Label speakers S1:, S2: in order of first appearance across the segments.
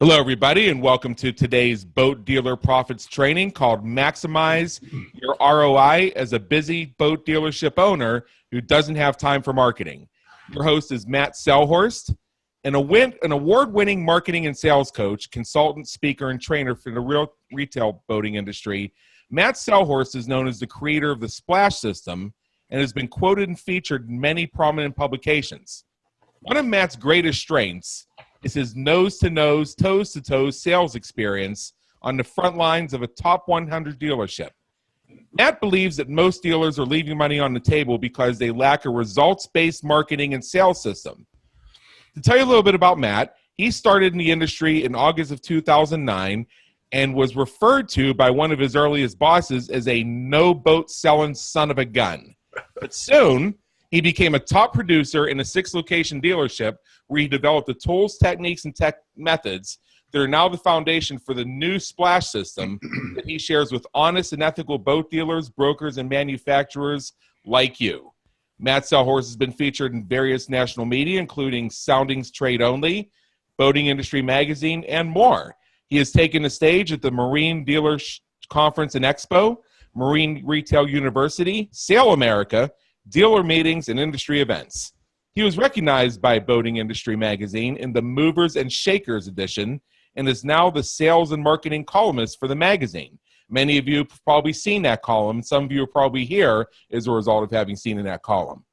S1: Hello, everybody, and welcome to today's boat dealer profits training called Maximize Your ROI as a busy boat dealership owner who doesn't have time for marketing. Your host is Matt Selhorst, an award-winning marketing and sales coach, consultant, speaker, and trainer for the real retail boating industry. Matt Selhorst is known as the creator of the Splash System and has been quoted and featured in many prominent publications. One of Matt's greatest strengths is his nose-to-nose, toes-to-toes sales experience on the front lines of a top 100 dealership. Matt believes that most dealers are leaving money on the table because they lack a results-based marketing and sales system. To tell you a little bit about Matt, he started in the industry in August of 2009 and was referred to by one of his earliest bosses as a no-boat selling son of a gun. But soon, he became a top producer in a 6-location dealership where he developed the tools, techniques, and tech methods that are now the foundation for the new Splash System that he shares with honest and ethical boat dealers, brokers, and manufacturers like you. Matt Selhorst has been featured in various national media, including Soundings Trade Only, Boating Industry Magazine, and more. He has taken the stage at the Marine Dealers Conference and Expo, Marine Retail University, Sail America, dealer meetings, and industry events. He was recognized by Boating Industry Magazine in the Movers and Shakers edition and is now the sales and marketing columnist for the magazine. Many of you have probably seen that column. Some of you are probably here as a result of having seen in that column.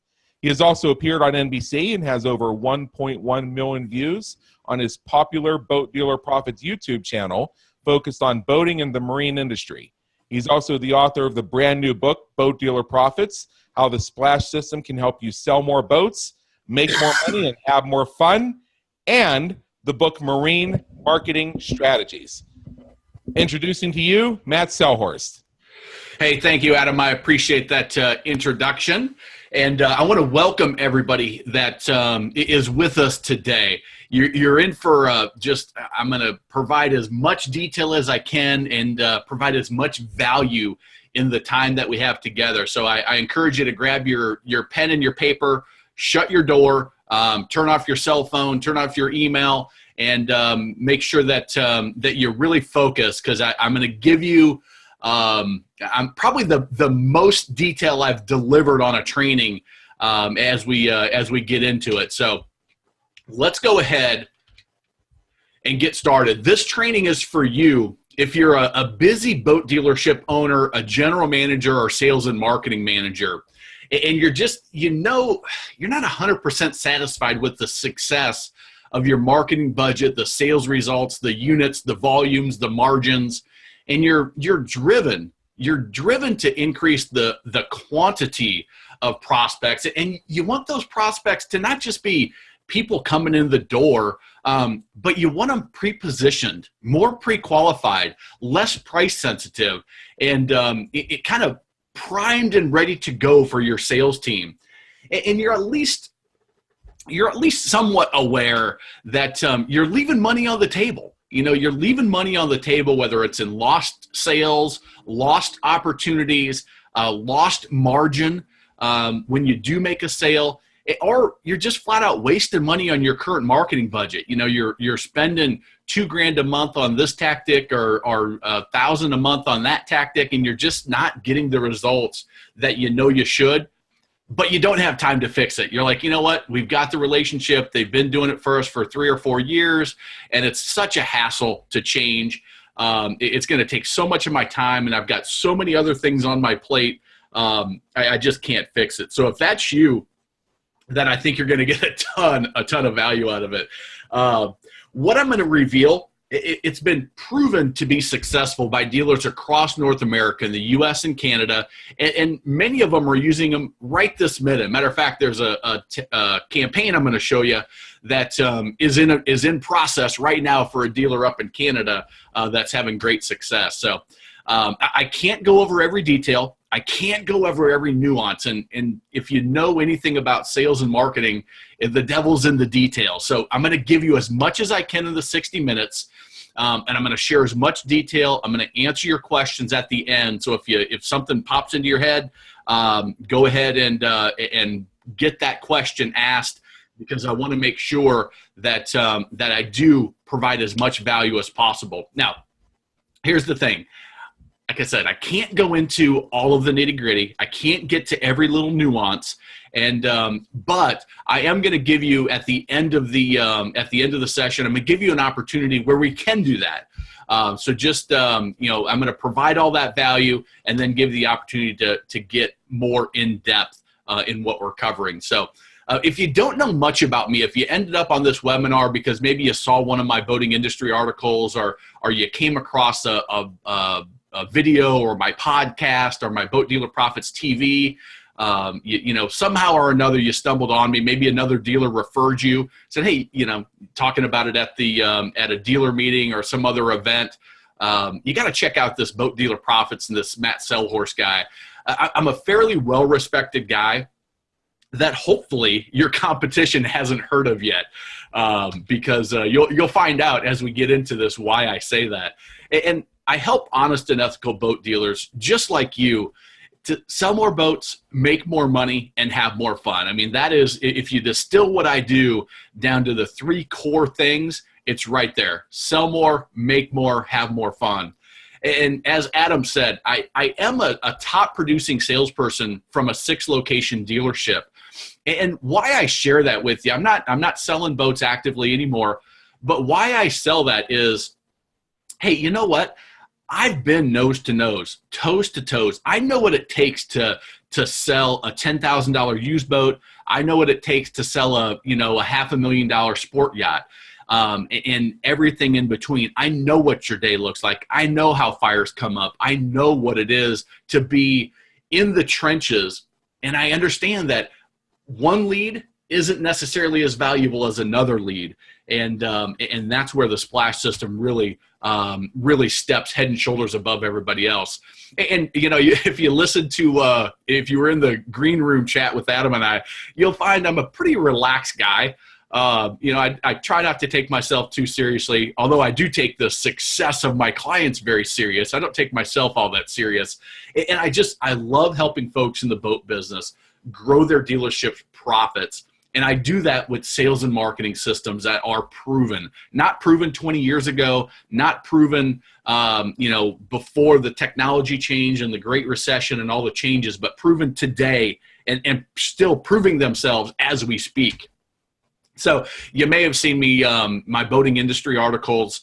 S1: He has also appeared on NBC and has over 1.1 million views on his popular Boat Dealer Profits YouTube channel focused on boating and the marine industry. He's also the author of the brand new book, Boat Dealer Profits, How the Splash System Can Help You Sell More Boats, Make More Money, and Have More Fun, and the book Marine Marketing Strategies. Introducing to you, Matt Selhorst.
S2: Hey, thank you, Adam. I appreciate that introduction. And I want to welcome everybody that is with us today. You're in for I'm going to provide as much detail as I can and provide as much value in the time that we have together. So I encourage you to grab your pen and your paper, shut your door, turn off your cell phone, turn off your email, and make sure that that you're really focused, because I'm going to give you I'm probably the most detail I've delivered on a training as we get into it. So let's go ahead and get started. This training is for you if you're a busy boat dealership owner, a general manager, or sales and marketing manager, and you're just, you're not 100% satisfied with the success of your marketing budget, the sales results, the units, the volumes, the margins, and you're driven to increase the quantity of prospects, and you want those prospects to not just be people coming in the door, but you want them pre-positioned, more pre-qualified, less price sensitive, and it kind of primed and ready to go for your sales team. And you're at least somewhat aware that you're leaving money on the table. You know, you're leaving money on the table, whether it's in lost sales, lost opportunities, lost margin when you do make a sale, or you're just flat out wasting money on your current marketing budget. You know, you're spending $2,000 a month on this tactic or $1,000 a month on that tactic, and you're just not getting the results that you know you should, but you don't have time to fix it. You're like, you know what? We've got the relationship. They've been doing it for us for 3 or 4 years, and it's such a hassle to change. It's going to take so much of my time, and I've got so many other things on my plate. I just can't fix it. So if that's you, then I think you're going to get a ton of value out of it. What I'm going to reveal, it's been proven to be successful by dealers across North America, in the U.S. and Canada, and many of them are using them right this minute. Matter of fact, there's a campaign I'm going to show you that is in process right now for a dealer up in Canada that's having great success. So I can't go over every detail. I can't go over every nuance. And if you know anything about sales and marketing, the devil's in the details. So I'm going to give you as much as I can in the 60 minutes. And I'm going to share as much detail. I'm going to answer your questions at the end. So if something pops into your head, go ahead and get that question asked, because I want to make sure that that I do provide as much value as possible. Now, here's the thing. Like I said, I can't go into all of the nitty gritty. I can't get to every little nuance, but I am going to give you at the end of the session, I'm going to give you an opportunity where we can do that. So just I'm going to provide all that value and then give the opportunity to get more in depth in what we're covering. So if you don't know much about me, if you ended up on this webinar because maybe you saw one of my boating industry articles, or you came across a video or my podcast or my Boat Dealer Profits TV, somehow or another you stumbled on me. Maybe another dealer referred you, said, hey, talking about it at a dealer meeting or some other event. You got to check out this Boat Dealer Profits and this Matt Selhorst guy. I'm a fairly well-respected guy that hopefully your competition hasn't heard of yet, because you'll find out as we get into this why I say that. And I help honest and ethical boat dealers just like you to sell more boats, make more money, and have more fun. I mean, that is, if you distill what I do down to the 3 core things, it's right there. Sell more, make more, have more fun. And as Adam said, I am a top producing salesperson from a 6-location dealership. And why I share that with you, I'm not selling boats actively anymore, but why I sell that is, hey, you know what? I've been nose to nose, toes to toes. I know what it takes to sell a $10,000 used boat. I know what it takes to sell a $500,000 sport yacht, and everything in between. I know what your day looks like. I know how fires come up. I know what it is to be in the trenches, and I understand that one lead isn't necessarily as valuable as another lead, and that's where the splash system really steps head and shoulders above everybody else. And if you listen to if you were in the green room chat with Adam and I, you'll find I'm a pretty relaxed guy. I try not to take myself too seriously, although I do take the success of my clients very serious. I don't take myself all that serious, and I love helping folks in the boat business grow their dealership profits. And I do that with sales and marketing systems that are proven, not proven 20 years ago, not proven, before the technology change and the Great Recession and all the changes, but proven today and still proving themselves as we speak. So you may have seen me, my boating industry articles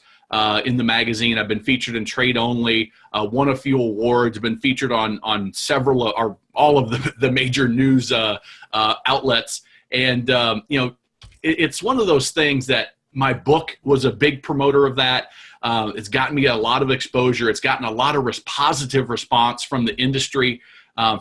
S2: in the magazine. I've been featured in Trade Only, won a few awards, been featured on several or all of the major news outlets. And, it's one of those things that my book was a big promoter of that. It's gotten me a lot of exposure. It's gotten a lot of positive response from the industry,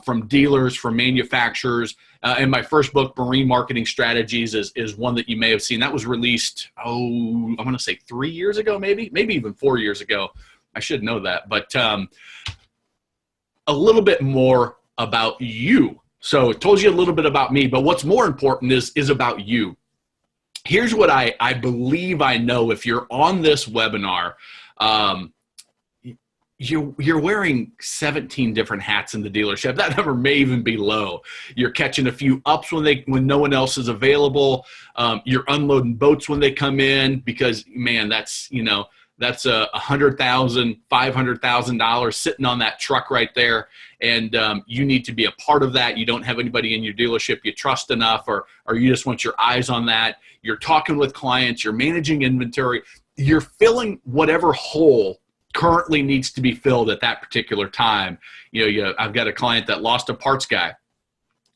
S2: from dealers, from manufacturers. And my first book, Marine Marketing Strategies, is one that you may have seen. That was released, I'm going to say 3 years ago, maybe even 4 years ago. I should know that. But a little bit more about you. So it told you a little bit about me, but what's more important is about you. Here's what I believe I know. If you're on this webinar, you're wearing 17 different hats in the dealership. That number may even be low. You're catching a few ups when no one else is available. You're unloading boats when they come in because, man, that's $100,000, $500,000 sitting on that truck right there. And you need to be a part of that. You don't have anybody in your dealership you trust enough, or you just want your eyes on that. You're talking with clients. You're managing inventory. You're filling whatever hole currently needs to be filled at that particular time. I've got a client that lost a parts guy.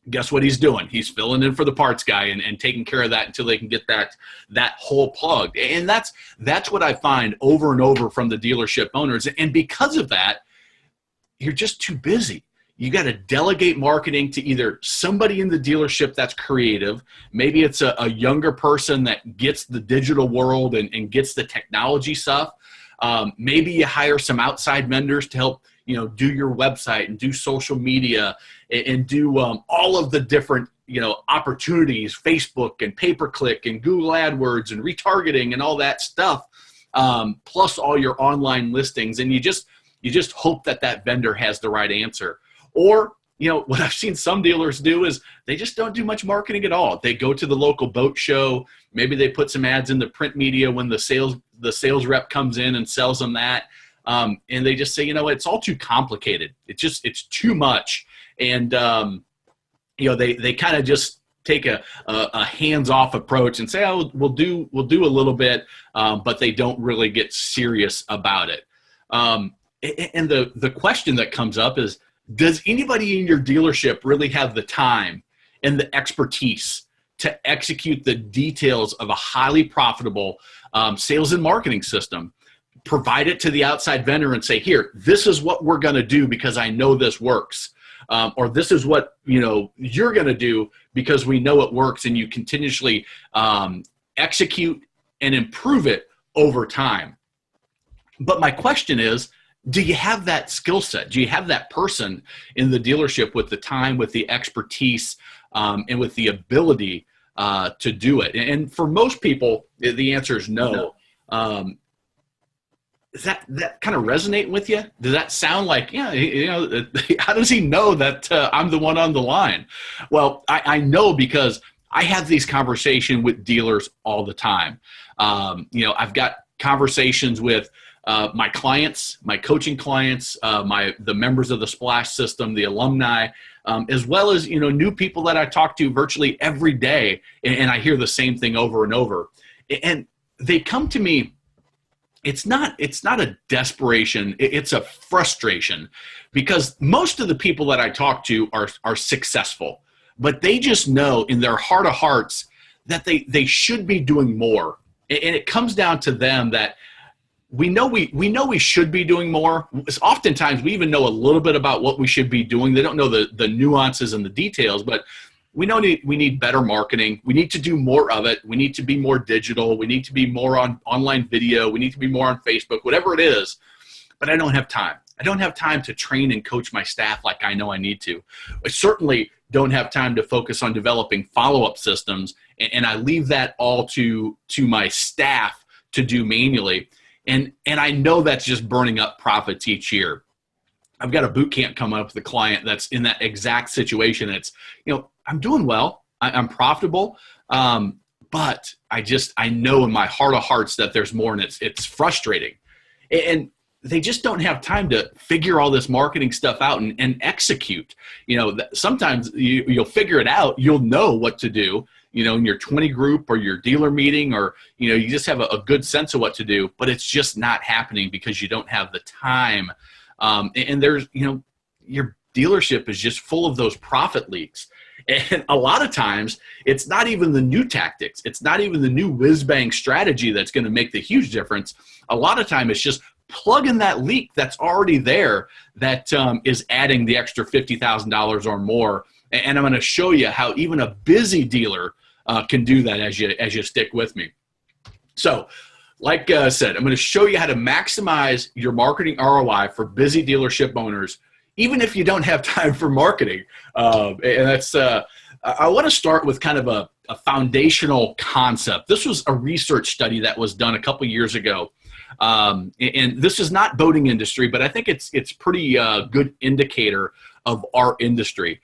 S2: Guess what he's doing? He's filling in for the parts guy and taking care of that until they can get that hole plugged. And that's what I find over and over from the dealership owners. And because of that, you're just too busy. You got to delegate marketing to either somebody in the dealership that's creative. Maybe it's a younger person that gets the digital world and gets the technology stuff. Maybe you hire some outside vendors to help, do your website and do social media and do all of the different, opportunities, Facebook and pay-per-click and Google AdWords and retargeting and all that stuff, plus all your online listings. And you just hope that vendor has the right answer. Or what I've seen some dealers do is they just don't do much marketing at all. They go to the local boat show. Maybe they put some ads in the print media when the sales rep comes in and sells them that. And they just say, it's all too complicated. It's too much. And, they kind of just take a hands-off approach and say, oh, we'll do a little bit, but they don't really get serious about it. And the question that comes up is, does anybody in your dealership really have the time and the expertise to execute the details of a highly profitable sales and marketing system? Provide it to the outside vendor and say, here, this is what we're going to do because I know this works. Or this is what you're going to do because we know it works, and you continuously execute and improve it over time. But my question is, do you have that skill set? Do you have that person in the dealership with the time, with the expertise, and with the ability to do it? And for most people, the answer is no. Does that kind of resonate with you? Does that sound like, how does he know that I'm the one on the line? Well, I know because I have these conversations with dealers all the time. I've got conversations with my clients, my coaching clients, the members of the Splash system, the alumni, as well as, new people that I talk to virtually every day. And I hear the same thing over and over. And they come to me. It's not a desperation. It's a frustration, because most of the people that I talk to are successful, but they just know in their heart of hearts that they should be doing more. And it comes down to them that we know we should be doing more. Oftentimes we even know a little bit about what we should be doing. They don't know the nuances and the details, but we know we need better marketing. We need to do more of it. We need to be more digital. We need to be more on online video. We need to be more on Facebook, whatever it is. But I don't have time. I don't have time to train and coach my staff like I know I need to. I certainly don't have time to focus on developing follow-up systems, and I leave that all to my staff to do manually. And I know that's just burning up profits each year. I've got a boot camp coming up with a client that's in that exact situation. It's, I'm doing well. I'm profitable. But I know in my heart of hearts that there's more, and it's frustrating. And they just don't have time to figure all this marketing stuff out and execute. Sometimes you'll figure it out. You'll know what to do, in your 20 group or your dealer meeting, or, you just have a good sense of what to do, but it's just not happening because you don't have the time. And there's, your dealership is just full of those profit leaks. And a lot of times it's not even the new tactics. It's not even the new whiz-bang strategy that's going to make the huge difference. A lot of time it's just plugging that leak that's already there that is adding the extra $50,000 or more. And I'm going to show you how even a busy dealer can do that as you stick with me. So, like I said, I'm going to show you how to maximize your marketing ROI for busy dealership owners, even if you don't have time for marketing. And that's I want to start with kind of a foundational concept. This was a research study that was done a couple years ago. And this is not boating industry, but I think it's pretty good indicator of our industry.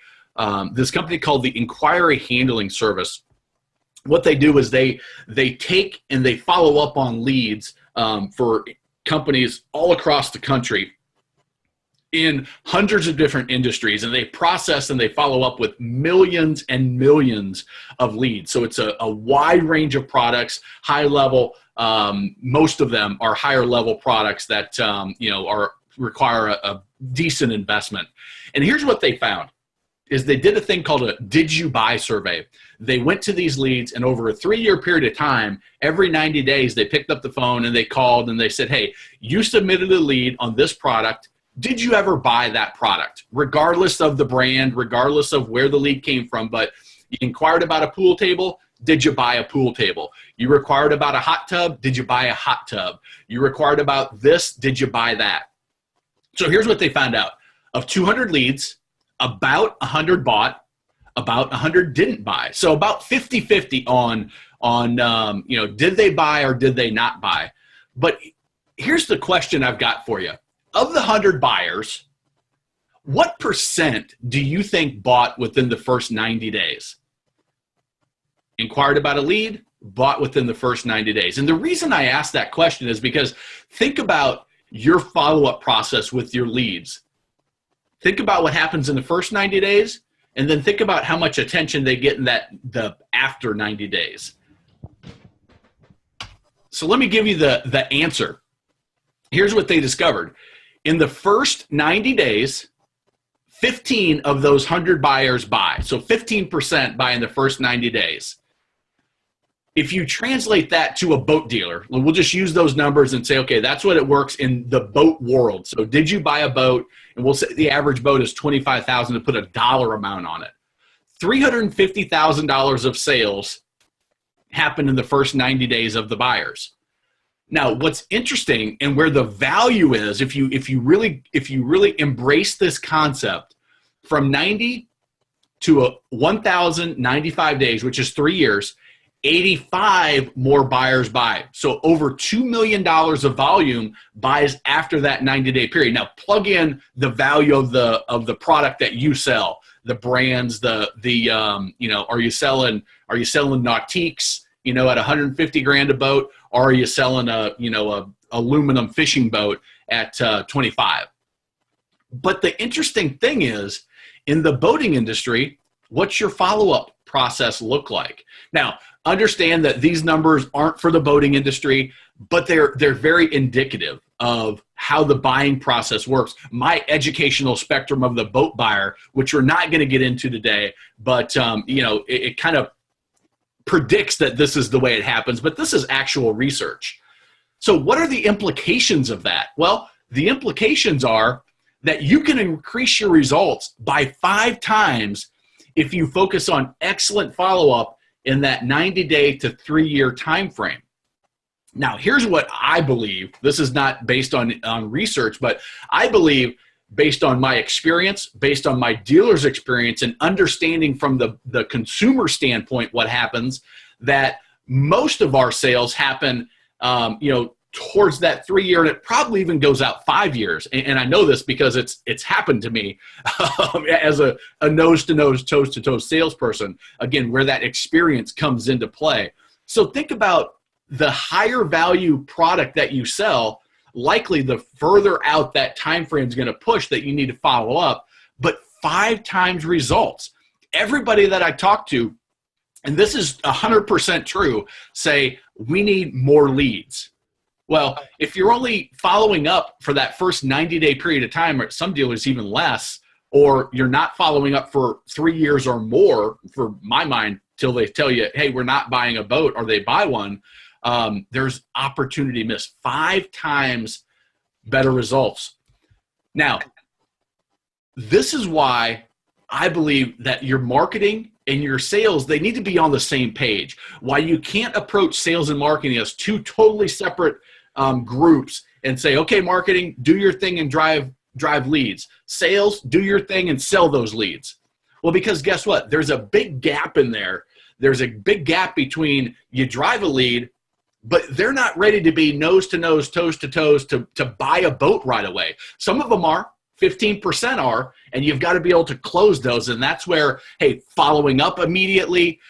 S2: This company called the Inquiry Handling Service, what they do is they take and they follow up on leads for companies all across the country in hundreds of different industries, and they process and they follow up with millions and millions of leads. So it's a wide range of products, high level. Most of them are higher level products that require a decent investment. And here's what they found. Is they did a thing called a Did You Buy survey. They went to these leads, and over a 3-year period of time, every 90 days, they picked up the phone and they called and they said, hey, you submitted a lead on this product. Did you ever buy that product? Regardless of the brand, regardless of where the lead came from, but you inquired about a pool table. Did you buy a pool table? You inquired about a hot tub. Did you buy a hot tub? You inquired about this. Did you buy that? So here's what they found out. Of 200 leads, about 100 bought, about 100 didn't buy. So about 50-50 on did they buy or did they not buy? But here's the question I've got for you. Of the 100 buyers, What percent do you think bought within the first 90 days? Inquired about a lead, bought within the first 90 days. And the reason I ask that question is because think about your follow-up process with your leads. Think about what happens in the first 90 days, and then think about how much attention they get in the after 90 days. So let me give you the answer. Here's what they discovered. In the first 90 days, 15 of those 100 buyers buy. So 15% buy in the first 90 days. If you translate that to a boat dealer, we'll just use those numbers and say, okay, that's what it works in the boat world. So did you buy a boat? And we'll say the average boat is $25,000 to put a dollar amount on it. $350,000 of sales happen in the first 90 days of the buyers. Now, what's interesting and where the value is, if you really embrace this concept, from 90 to 1,095 days, which is 3 years, 85 more buyers buy. So over $2 million of volume buys after that 90-day period. Now plug in the value of the product that you sell, the brands, are you selling Nautiques, at 150 grand a boat, or are you selling a aluminum fishing boat at 25? But the interesting thing is, in the boating industry, what's your follow-up process look like? Now, understand that these numbers aren't for the boating industry, but they're very indicative of how the buying process works. My educational spectrum of the boat buyer, which we're not going to get into today, but it kind of predicts that this is the way it happens, but this is actual research. So what are the implications of that? Well, the implications are that you can increase your results by 5 times if you focus on excellent follow-up in that 90-day to 3-year time frame. Now, here's what I believe. This is not based on research, but I believe, based on my experience, based on my dealer's experience, and understanding from the consumer standpoint what happens, that most of our sales happen towards that 3-year, and it probably even goes out 5 years. And I know this because it's happened to me as a nose-to-nose, toes-to-toes salesperson, again, where that experience comes into play. So think about the higher value product that you sell. Likely the further out that time frame is going to push that you need to follow up, but 5 times results. Everybody that I talk to, and this is 100% true, say we need more leads. Well, if you're only following up for that first 90-day period of time, or some dealers even less, or you're not following up for 3 years or more, for my mind, till they tell you, hey, we're not buying a boat, or they buy one, there's opportunity missed. 5 times better results. Now, this is why I believe that your marketing and your sales, they need to be on the same page. Why you can't approach sales and marketing as 2 totally separate groups and say, okay, marketing, do your thing and drive leads. Sales, do your thing and sell those leads. Well, because guess what? There's a big gap in there. There's a big gap between you drive a lead, but they're not ready to be nose-to-nose, toes-to-toes to buy a boat right away. Some of them are, 15% are, and you've got to be able to close those. And that's where, hey, following up immediately,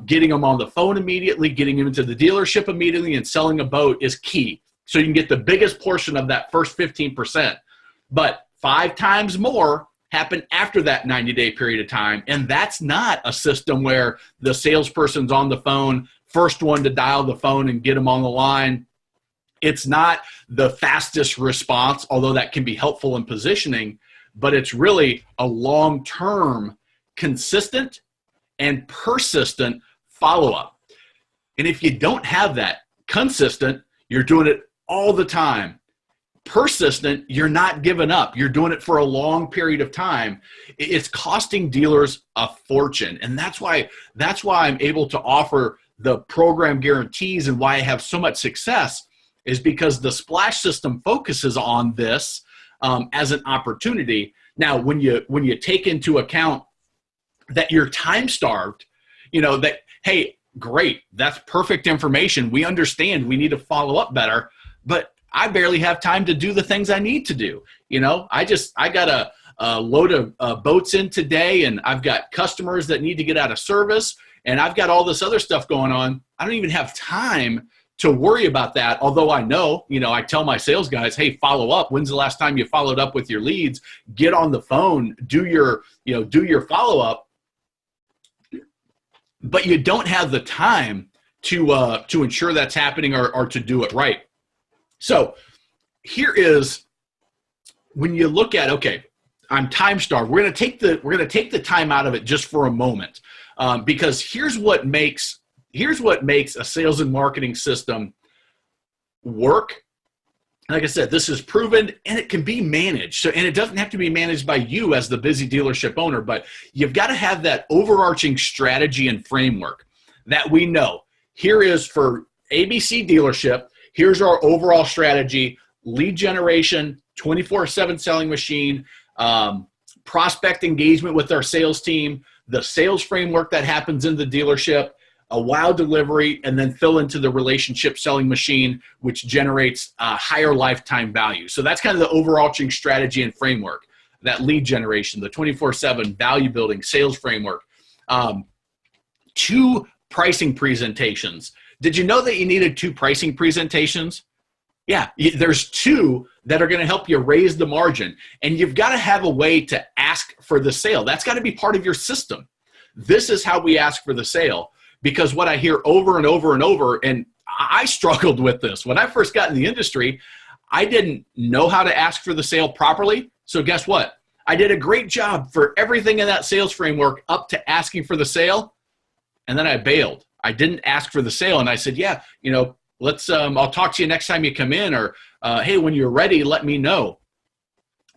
S2: getting them on the phone immediately, getting them into the dealership immediately, and selling a boat is key. So you can get the biggest portion of that first 15%. But 5 times more happen after that 90-day period of time. And that's not a system where the salesperson's on the phone, first one to dial the phone and get them on the line. It's not the fastest response, although that can be helpful in positioning, but it's really a long-term, consistent, and persistent follow-up. And if you don't have that consistent, you're doing it all the time. Persistent, you're not giving up. You're doing it for a long period of time. It's costing dealers a fortune. And that's why I'm able to offer the program guarantees, and why I have so much success is because the Splash system focuses on this as an opportunity. Now, when you take into account that you're time starved, that, hey, great, that's perfect information. We understand we need to follow up better, but I barely have time to do the things I need to do. I got load of boats in today, and I've got customers that need to get out of service, and I've got all this other stuff going on. I don't even have time to worry about that. Although I know, I tell my sales guys, hey, follow up. When's the last time you followed up with your leads? Get on the phone, do your follow up. But you don't have the time to ensure that's happening or to do it right. So here is when you look at, okay, I'm time starved. We're going to take the time out of it just for a moment, because here's what makes a sales and marketing system work. Like I said, this is proven and it can be managed. And it doesn't have to be managed by you as the busy dealership owner, but you've got to have that overarching strategy and framework that we know. Here is for ABC dealership. Here's our overall strategy: lead generation, 24/7 selling machine, prospect engagement with our sales team, the sales framework that happens in the dealership, a wow delivery, and then fill into the relationship selling machine, which generates higher lifetime value. So that's kind of the overarching strategy and framework, that lead generation, the 24/7 value building sales framework. 2 pricing presentations. Did you know that you needed 2 pricing presentations? Yeah, there's 2 that are going to help you raise the margin. And you've got to have a way to ask for the sale. That's got to be part of your system. This is how we ask for the sale. Because what I hear over and over and over, and I struggled with this. When I first got in the industry, I didn't know how to ask for the sale properly. So guess what? I did a great job for everything in that sales framework up to asking for the sale. And then I bailed. I didn't ask for the sale. And I said, yeah, let's, I'll talk to you next time you come in, or, hey, when you're ready, let me know.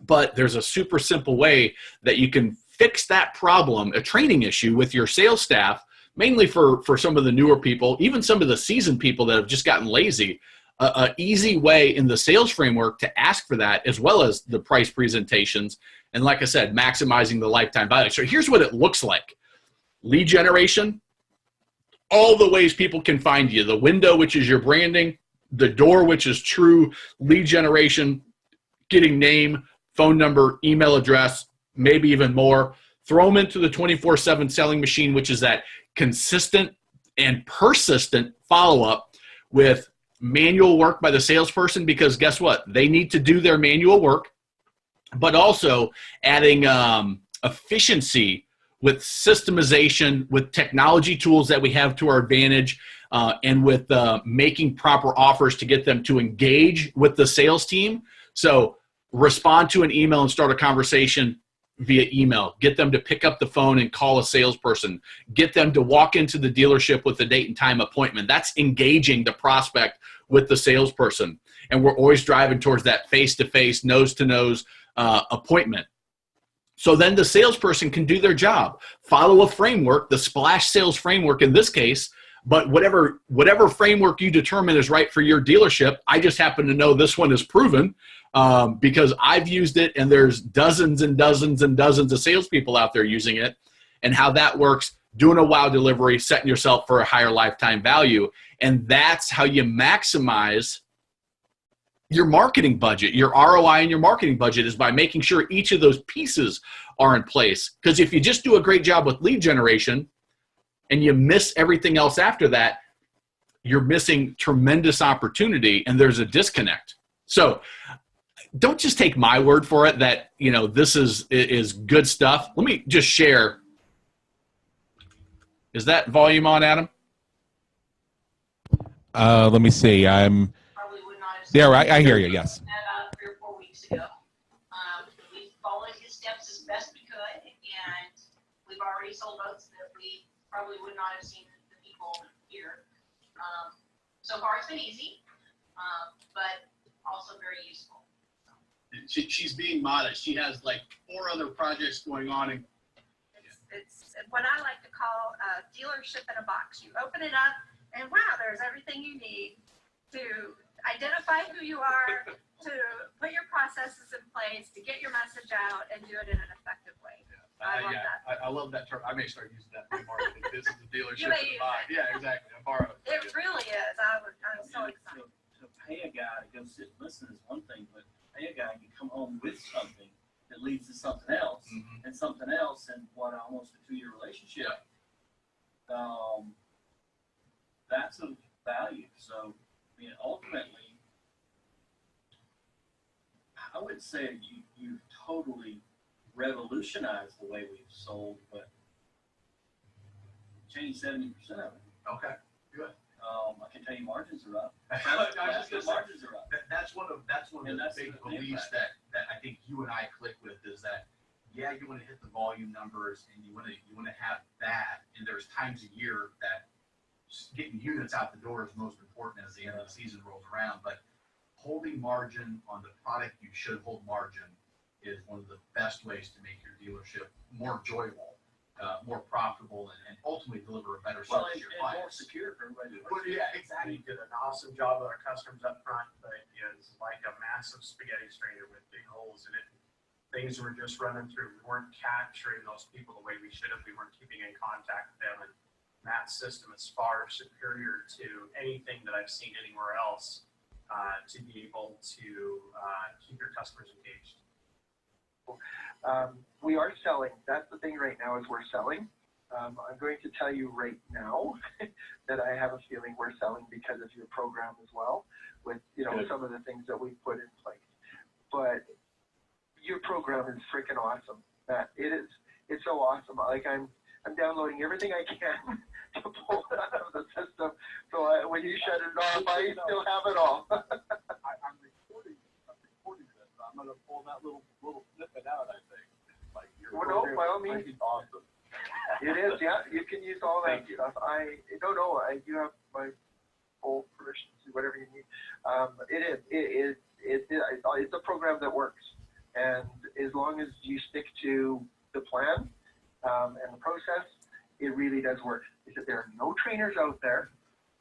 S2: But there's a super simple way that you can fix that problem, a training issue with your sales staff, mainly for some of the newer people, even some of the seasoned people that have just gotten lazy. An easy way in the sales framework to ask for that, as well as the price presentations. And like I said, maximizing the lifetime value. So here's what it looks like. Lead generation, all the ways people can find you. The window, which is your branding. The door, which is true lead generation, getting name, phone number, email address, maybe even more. Throw them into the 24/7 selling machine, which is that consistent and persistent follow-up with manual work by the salesperson, because guess what? They need to do their manual work, but also adding efficiency with systemization, with technology tools that we have to our advantage, and with making proper offers to get them to engage with the sales team. So respond to an email and start a conversation via email. Get them to pick up the phone and call a salesperson. Get them to walk into the dealership with a date and time appointment. That's engaging the prospect with the salesperson. And we're always driving towards that face-to-face, nose-to-nose appointment. So then the salesperson can do their job. Follow a framework, the splash sales framework in this case, but whatever framework you determine is right for your dealership. I just happen to know this one is proven because I've used it, and there's dozens and dozens and dozens of salespeople out there using it, and how that works, doing a wow delivery, setting yourself for a higher lifetime value. And that's how you maximize your marketing budget. Your ROI and your marketing budget is by making sure each of those pieces are in place. Because if you just do a great job with lead generation and you miss everything else after that, you're missing tremendous opportunity, and there's a disconnect. So don't just take my word for it that, this is good stuff. Let me just share. Is that volume on, Adam?
S1: Let me see. I'm there. I hear you. Yes.
S3: About 3 or 4 weeks ago, we followed his steps as best we could, and we've already sold boats that we probably would not have seen the people here. So far, it's been easy, but also very useful.
S2: She's being modest. She has like 4 other projects going on. And
S4: it's what I like to call a dealership in a box. You open it up, and wow, there's everything you need to identify who you are, to put your processes in place, to get your message out, and do it in an effective way. I love that.
S2: I love that term. I may start using that in marketing. This is the dealership
S4: You may
S2: in the box. Yeah, exactly. I borrow it.
S4: It really is. I'm so excited.
S5: To pay a guy to go sit and listen is one thing, but pay a guy to come home with something it leads to something else, and something else, and almost a 2-year relationship. That's of value. So, I mean, ultimately, I would say you've totally revolutionized the way we've sold, but changed 70% of it.
S2: Okay, good.
S5: I can tell you margins are up.
S2: Margins are up. That's one of
S5: And
S2: the
S5: that's
S2: big
S5: the
S2: beliefs
S5: impact.
S2: that I think you and I click with is that, yeah, you want to hit the volume numbers and you want to have that. And there's times a year that getting units out the door is most important as the end of the season rolls around. But holding margin on the product you should hold margin is one of the best ways to make your dealership more enjoyable, more profitable, and ultimately deliver a better service to your
S5: and more
S2: clients.
S5: secure for everybody.
S2: Yeah, exactly.
S6: We did an awesome job with our customers up front, but it's like a massive spaghetti strainer with big holes in it. Things were just running through. We weren't capturing those people the way we should have. We weren't keeping in contact with them. And Matt's system is far superior to anything that I've seen anywhere else to be able to keep your customers engaged.
S7: We are selling. That's the thing right now is we're selling. I'm going to tell you right now that I have a feeling we're selling because of your program as well, with some of the things that we've put in place. But your program is freaking awesome, Matt. It's so awesome. Like I'm downloading everything I can to pull it out of the system. So when you shut it off, I still have it all.
S8: I'm recording this. I'm going to pull that little snippet out, I think. Like
S7: Well, no, by all means.
S8: It's awesome.
S7: It is, yeah. You can use all that
S8: Thank you.
S7: stuff. You have my full permission to do whatever you need. It's a program that works, and as long as you stick to the plan and the process, it really does work. Is that there are no trainers out there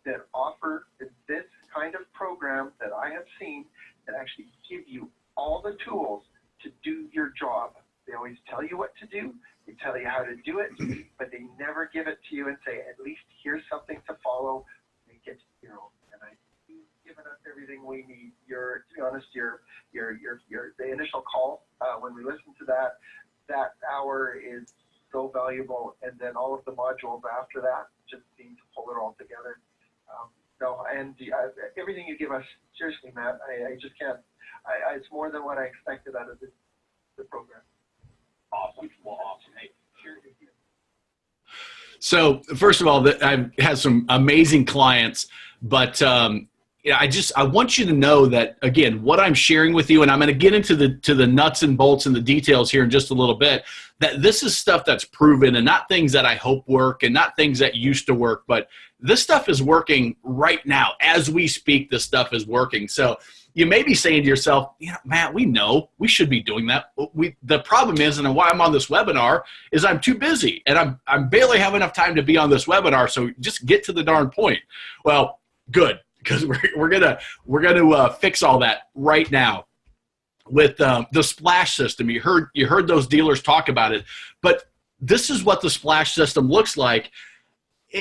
S7: that offer this kind of program that I have seen that actually give you all the tools to do your job. They always tell you what to do. They tell you how to do it, but they never give it to you and say, at least here's something to follow. Make it your own. And you've given us everything we need. To be honest, the initial call when we listened to that hour is so valuable, and then all of the modules after that just seem to pull it all together. Everything you give us, seriously, Matt, I just can't. It's more than what I expected out of the program.
S8: Awesome. Well, awesome. Hey, cheers.
S2: So first of all, I've had some amazing clients, but I want you to know that, again, what I'm sharing with you, and I'm going to get into the nuts and bolts and the details here in just a little bit, that this is stuff that's proven and not things that I hope work and not things that used to work, but this stuff is working right now. As we speak, this stuff is working. So you may be saying to yourself, Matt, we know we should be doing that. The problem is, and why I'm on this webinar, is I'm too busy and I'm barely have enough time to be on this webinar. So just get to the darn point. Well, good, because we're gonna fix all that right now with the splash system. You heard those dealers talk about it, but this is what the splash system looks like.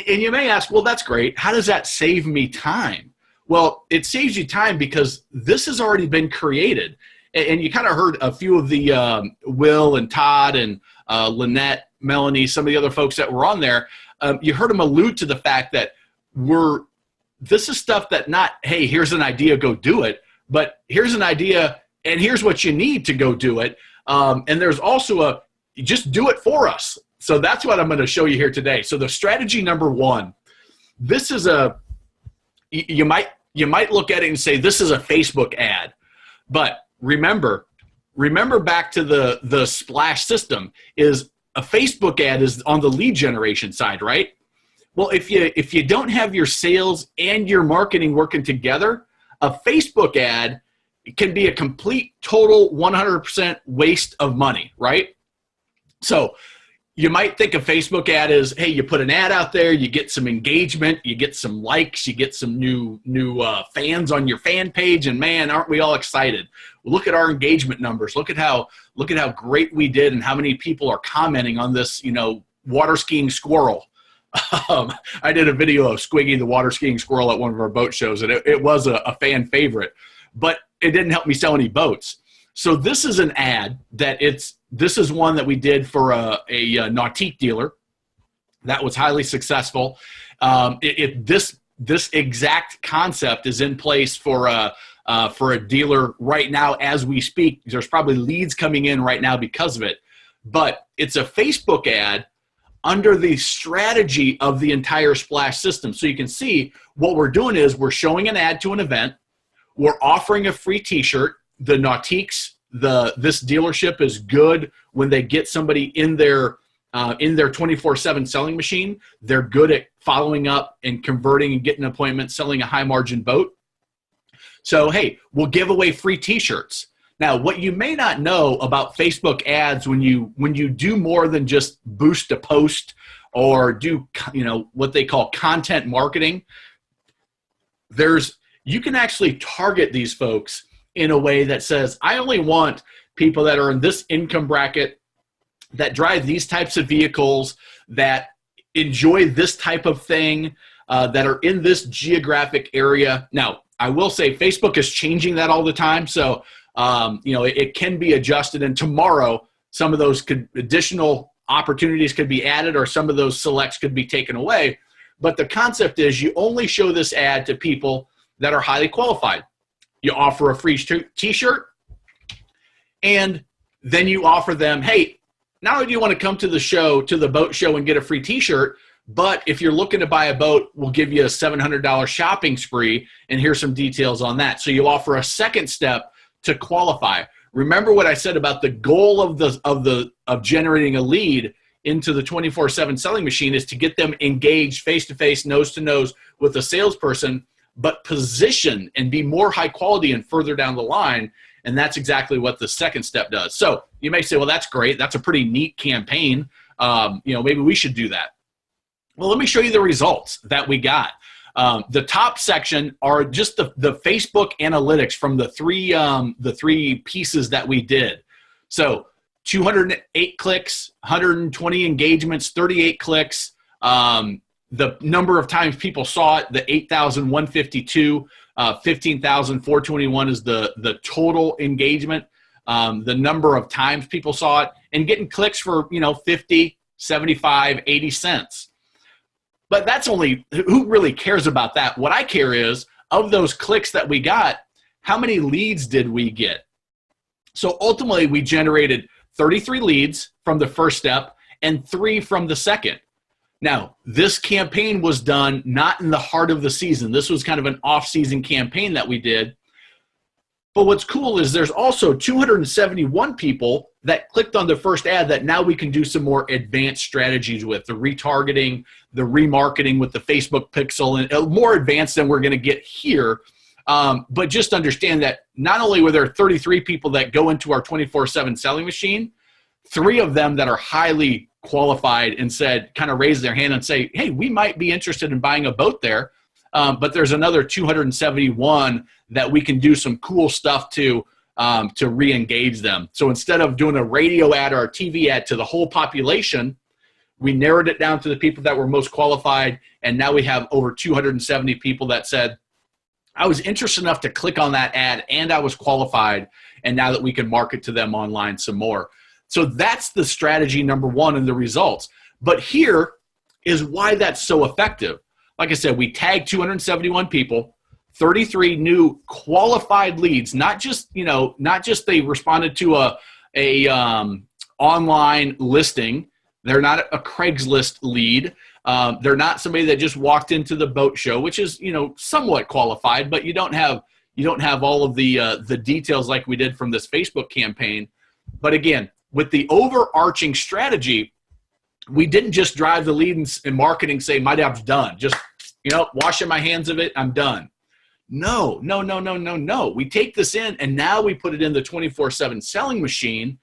S2: And you may ask, well, that's great. How does that save me time? Well, it saves you time because this has already been created. And you kind of heard a few of the Will and Todd and Lynette, Melanie, some of the other folks that were on there. You heard them allude to the fact that this is stuff that not, hey, here's an idea, go do it, but here's an idea and here's what you need to go do it. And there's also just do it for us. So that's what I'm going to show you here today. So the strategy number one, this is you might look at it and say, this is a Facebook ad, but remember back to the splash system is a Facebook ad is on the lead generation side, right? Well, if you don't have your sales and your marketing working together, a Facebook ad can be a complete, total 100% waste of money, right? So you might think a Facebook ad is, hey, you put an ad out there, you get some engagement, you get some likes, you get some new fans on your fan page, and man, aren't we all excited? Look at our engagement numbers. Look at how great we did and how many people are commenting on this, water skiing squirrel. I did a video of Squiggy the water skiing squirrel at one of our boat shows, and it was a fan favorite, but it didn't help me sell any boats. So this is an ad this is one that we did for a nautique dealer that was highly successful. This exact concept is in place for a dealer right now as we speak. There's probably leads coming in right now because of it, but it's a Facebook ad under the strategy of the entire Splash system. So you can see what we're doing is we're showing an ad to an event. We're offering a free T-shirt. The Nautiques, this dealership is good when they get somebody in their 24/7 selling machine. They're good at following up and converting and getting an appointment, selling a high margin boat. So, hey, we'll give away free T-shirts. Now, what you may not know about Facebook ads when you do more than just boost a post or do, what they call content marketing, you can actually target these folks in a way that says, I only want people that are in this income bracket, that drive these types of vehicles, that enjoy this type of thing, that are in this geographic area. Now, I will say Facebook is changing that all the time. So, it can be adjusted, and tomorrow some of those additional opportunities could be added, or some of those selects could be taken away. But the concept is you only show this ad to people that are highly qualified. You offer a free T-shirt, and then you offer them, hey, not only do you want to come to the boat show and get a free T-shirt, but if you're looking to buy a boat, we'll give you a $700 shopping spree, and here's some details on that. So you offer a second step to qualify. Remember what I said about the goal of generating a lead into the 24/7 selling machine is to get them engaged face-to-face, nose-to-nose with a salesperson, but position and be more high quality and further down the line. And that's exactly what the second step does. So you may say, well, that's great. That's a pretty neat campaign. Maybe we should do that. Well, let me show you the results that we got. The top section are just the Facebook analytics from the three pieces that we did. So 208 clicks, 120 engagements, 38 clicks. The number of times people saw it, the 8,152, 15,421 is the total engagement. The number of times people saw it, and getting clicks for 50, 75, 80 cents. But that's only, who really cares about that? What I care is, of those clicks that we got, how many leads did we get? So ultimately, we generated 33 leads from the first step and 3 from the second. Now, this campaign was done not in the heart of the season. This was kind of an off-season campaign that we did. But what's cool is there's also 271 people that clicked on the first ad that now we can do some more advanced strategies with, the retargeting, the remarketing with the Facebook pixel, and more advanced than we're going to get here. But just understand that not only were there 33 people that go into our 24/7 selling machine, 3 of them that are highly qualified and kind of raised their hand and say, hey, we might be interested in buying a boat there. But there's another 271 that we can do some cool stuff to re-engage them. So instead of doing a radio ad or a TV ad to the whole population, we narrowed it down to the people that were most qualified. And now we have over 270 people that said, I was interested enough to click on that ad and I was qualified. And now that we can market to them online some more. So that's the strategy number 1 in the results. But here is why that's so effective. Like I said, we tagged 271 people, 33 new qualified leads, not just they responded to a online listing. They're not a Craigslist lead. They're not somebody that just walked into the boat show, which is, somewhat qualified, but you don't have all of the details like we did from this Facebook campaign. But again, with the overarching strategy, we didn't just drive the lead in marketing, say, my job's done. Just, washing my hands of it, I'm done. No. We take this in, and now we put it in the 24/7 selling machine,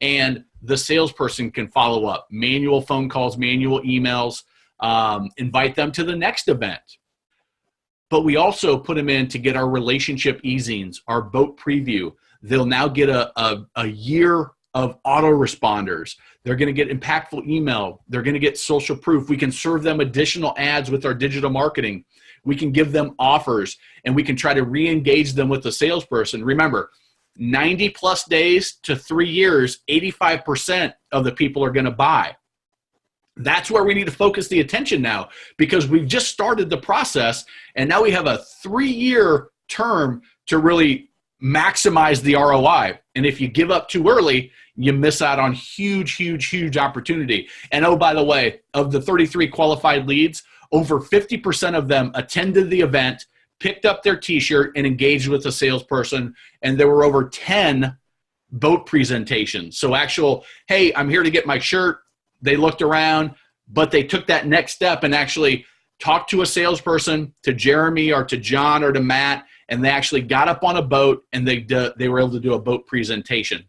S2: and the salesperson can follow up. Manual phone calls, manual emails, invite them to the next event. But we also put them in to get our relationship easings, our boat preview. They'll now get a year of autoresponders. They're going to get impactful email. They're going to get social proof. We can serve them additional ads with our digital marketing. We can give them offers, and we can try to re-engage them with the salesperson. Remember, 90 plus days to 3 years, 85% of the people are going to buy. That's where we need to focus the attention now, because we've just started the process and now we have a 3-year term to really maximize the ROI. And if you give up too early, you miss out on huge opportunity. And oh, by the way, of the 33 qualified leads, over 50% of them attended the event, picked up their T-shirt, and engaged with a salesperson. And there were over 10 boat presentations. So actual, hey, I'm here to get my shirt. They looked around, but they took that next step and actually talked to a salesperson, to Jeremy or to John or to Matt, and they actually got up on a boat and they were able to do a boat presentation.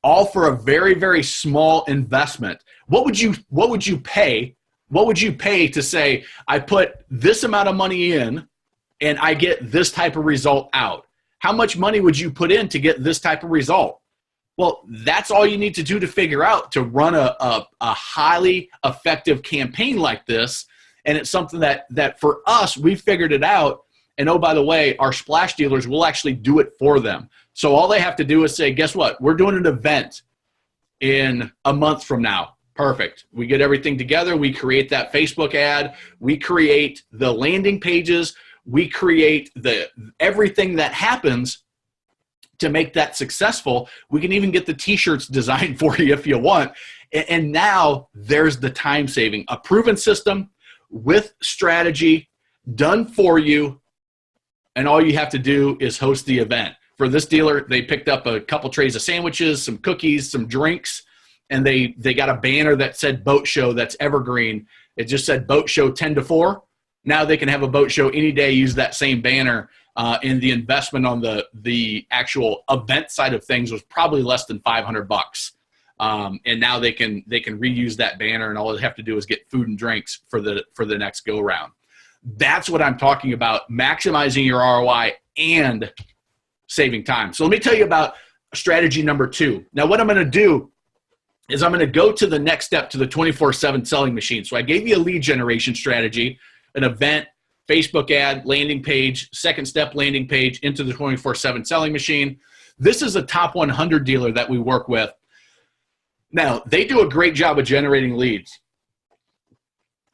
S2: All for a very small investment. What would you pay? What would you pay to say, I put this amount of money in and I get this type of result out? How much money would you put in to get this type of result? Well, that's all you need to do to figure out to run a highly effective campaign like this. And it's something that for us, we figured it out. And oh, by the way, our splash dealers will actually do it for them. So all they have to do is say, guess what? We're doing an event in a month from now. Perfect. We get everything together. We create that Facebook ad. We create the landing pages. We create everything that happens to make that successful. We can even get the T-shirts designed for you if you want. And now there's the time saving. A proven system with strategy done for you. And all you have to do is host the event. For this dealer, they picked up a couple trays of sandwiches, some cookies, some drinks, and they got a banner that said boat show that's evergreen. It just said boat show 10 to 4. Now they can have a boat show any day, use that same banner. And the investment on the actual event side of things was probably less than $500. And now they can reuse that banner, and all they have to do is get food and drinks for the next go round. That's what I'm talking about, maximizing your ROI and saving time. So let me tell you about strategy number 2. Now what I'm going to do is I'm going to go to the next step, to the 24/7 selling machine. So I gave you a lead generation strategy, an event, Facebook ad, landing page, second step landing page into the 24/7 selling machine. This is a top 100 dealer that we work with. Now, they do a great job of generating leads.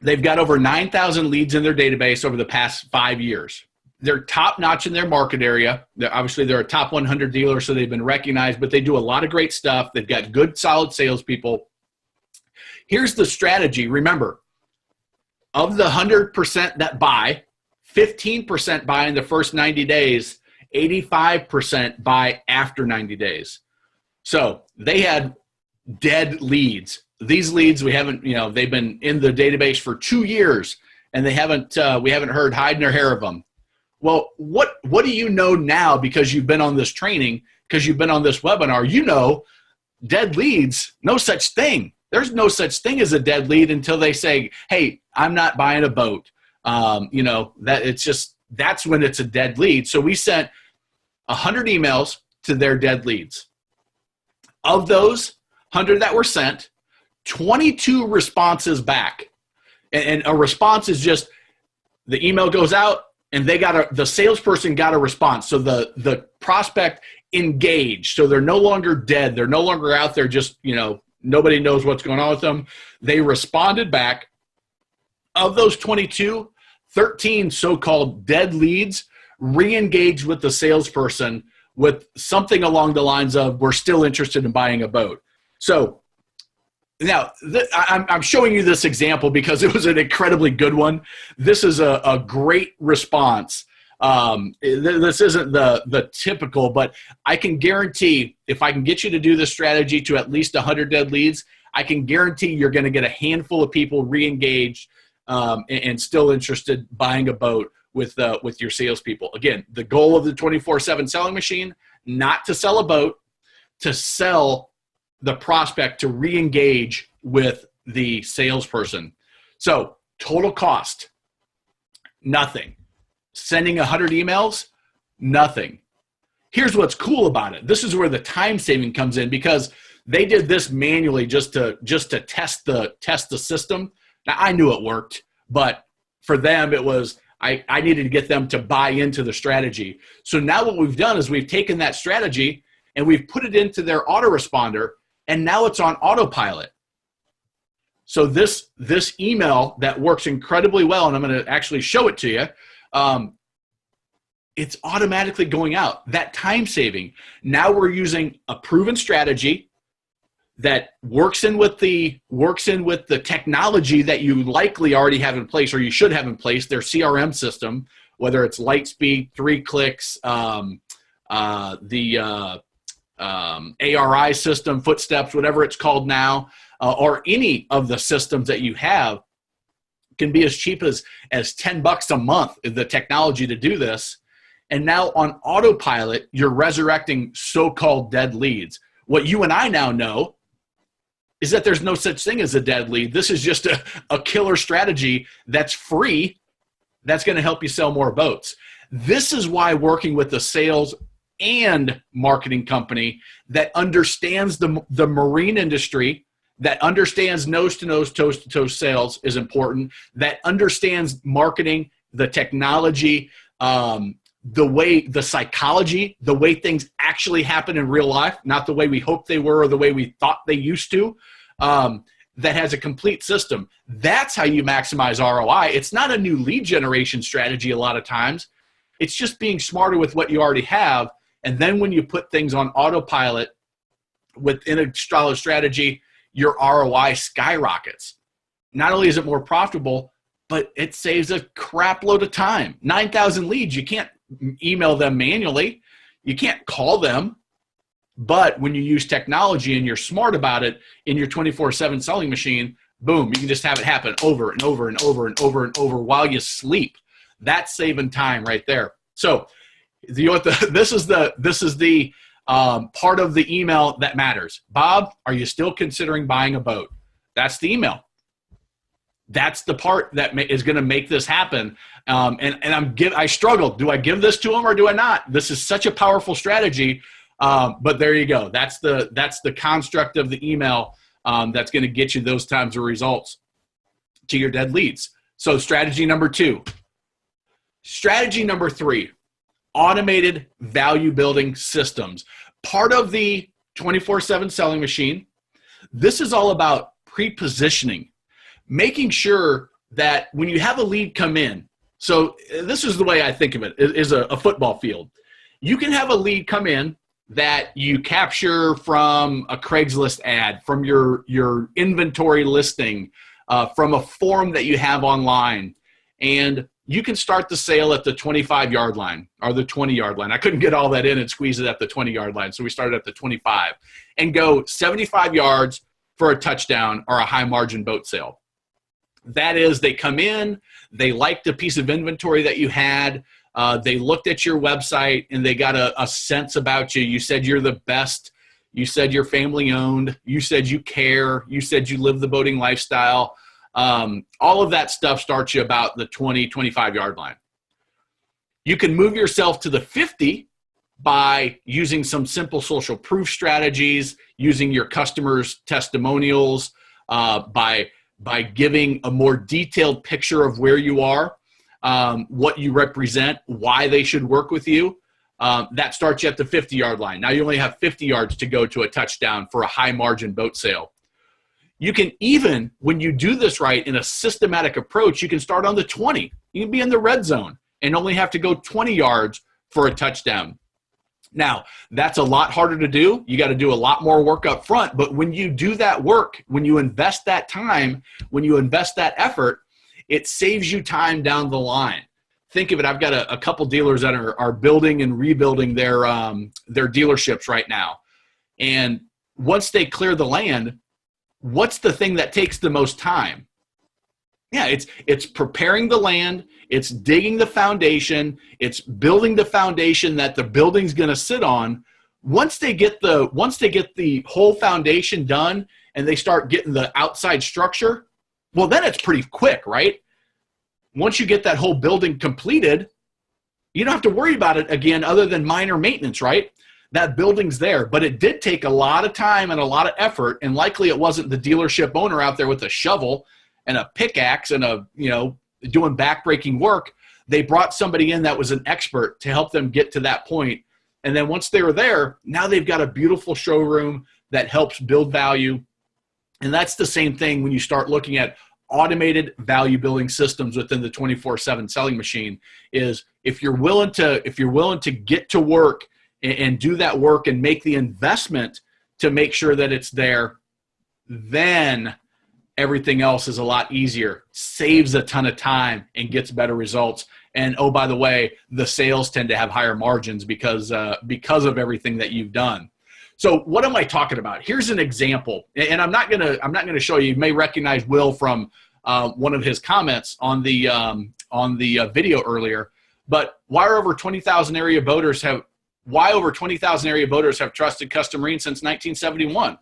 S2: They've got over 9,000 leads in their database over the past 5 years. They're top-notch in their market area. They're a top 100 dealer, so they've been recognized, but they do a lot of great stuff. They've got good, solid salespeople. Here's the strategy. Remember, of the 100% that buy, 15% buy in the first 90 days, 85% buy after 90 days. So they had dead leads. These leads, we haven't, they've been in the database for 2 years, and we haven't heard hide nor hair of them. Well, what do you know now, because you've been on this training, because you've been on this webinar? Dead leads, no such thing. There's no such thing as a dead lead until they say, hey, I'm not buying a boat. That's when it's a dead lead. So we sent 100 emails to their dead leads. Of those 100 that were sent, 22 responses back. And a response is just the email goes out and the salesperson got a response. So the prospect engaged. So they're no longer dead. They're no longer out there just, nobody knows what's going on with them. They responded back. Of those 22, 13 so-called dead leads re-engaged with the salesperson with something along the lines of, we're still interested in buying a boat. So now I'm showing you this example because it was an incredibly good one. This is a great response. This isn't the typical, but I can guarantee if I can get you to do this strategy to at least 100 dead leads, I can guarantee you're going to get a handful of people re-engaged and still interested buying a boat with your salespeople. Again, the goal of the 24/7 selling machine, not to sell a boat, to sell the prospect to re-engage with the salesperson. So total cost, nothing. Sending 100 emails, nothing. Here's what's cool about it. This is where the time saving comes in, because they did this manually just to test the system. Now I knew it worked, but for them it was, I needed to get them to buy into the strategy. So now what we've done is we've taken that strategy and we've put it into their autoresponder, and now it's on autopilot. So this email that works incredibly well, and I'm going to actually show it to you, it's automatically going out. That time saving. Now we're using a proven strategy that works in with the technology that you likely already have in place, or you should have in place, their CRM system, whether it's Lightspeed, 3Clicks, ARI system, Footsteps, whatever it's called now, or any of the systems that you have, can be as cheap as $10 a month, the technology to do this. And now on autopilot, you're resurrecting so-called dead leads. What you and I now know is that there's no such thing as a dead lead. This is just a killer strategy that's free, that's going to help you sell more boats. This is why working with a sales and marketing company that understands the marine industry, that understands nose-to-nose, toes-to-toe sales is important, that understands marketing, the technology, the psychology, the way things actually happen in real life, not the way we hoped they were or the way we thought they used to, that has a complete system. That's how you maximize ROI. It's not a new lead generation strategy a lot of times. It's just being smarter with what you already have. And then when you put things on autopilot within a dollar strategy, your ROI skyrockets. Not only is it more profitable, but it saves a crap load of time. 9,000 leads, you can't email them manually. You can't call them. But when you use technology and you're smart about it in your 24/7 selling machine, boom, you can just have it happen over and over and over and over and over while you sleep. That's saving time right there. So this is the part of the email that matters. Bob, are you still considering buying a boat? That's the email. That's the part that is going to make this happen. I struggle. Do I give this to them or do I not? This is such a powerful strategy. But there you go. That's the construct of the email that's going to get you those times of results to your dead leads. So strategy number 2. Strategy number 3, automated value building systems. Part of the 24/7 selling machine. This is all about pre-positioning, making sure that when you have a lead come in, so this is the way I think of it, is a football field. You can have a lead come in that you capture from a Craigslist ad, from your inventory listing, from a form that you have online, and you can start the sale at the 25-yard line or the 20-yard line. I couldn't get all that in and squeeze it at the 20-yard line, so we started at the 25 and go 75 yards for a touchdown or a high-margin boat sale. That is, they come in, they liked a piece of inventory that you had, they looked at your website, and they got a sense about you. You said you're the best. You said you're family-owned. You said you care. You said you live the boating lifestyle. All of that stuff starts you about the 20, 25-yard line. You can move yourself to the 50 by using some simple social proof strategies, using your customers' testimonials, by giving a more detailed picture of where you are, what you represent, why they should work with you. That starts you at the 50-yard line. Now you only have 50 yards to go to a touchdown for a high-margin boat sale. You can even, when you do this right in a systematic approach, you can start on the 20. You can be in the red zone and only have to go 20 yards for a touchdown. Now, that's a lot harder to do. You got to do a lot more work up front. But when you do that work, when you invest that time, when you invest that effort, it saves you time down the line. Think of it. I've got a couple dealers that are building and rebuilding their dealerships right now. And once they clear the land, what's the thing that takes the most time? Yeah, it's preparing the land, it's digging the foundation, it's building the foundation that the building's going to sit on. Once they get the whole foundation done and they start getting the outside structure, well, then it's pretty quick, right? Once you get that whole building completed, you don't have to worry about it again other than minor maintenance, right? That building's there, but it did take a lot of time and a lot of effort, and likely it wasn't the dealership owner out there with a shovel and a pickaxe and doing backbreaking work. they brought somebody in that was an expert to help them get to that point. And then once they were there, now they've got a beautiful showroom that helps build value. And that's the same thing when you start looking at automated value building systems within the 24/7 selling machine. Is if you're willing to get to work and do that work and make the investment to make sure that it's there, then everything else is a lot easier, saves a ton of time, and gets better results. And oh, by the way, the sales tend to have higher margins because of everything that you've done. So what am I talking about? Here's an example, and I'm not gonna show you. You may recognize Will from one of his comments on the video earlier. But why over 20,000 area boaters have trusted Custom Marine since 1971?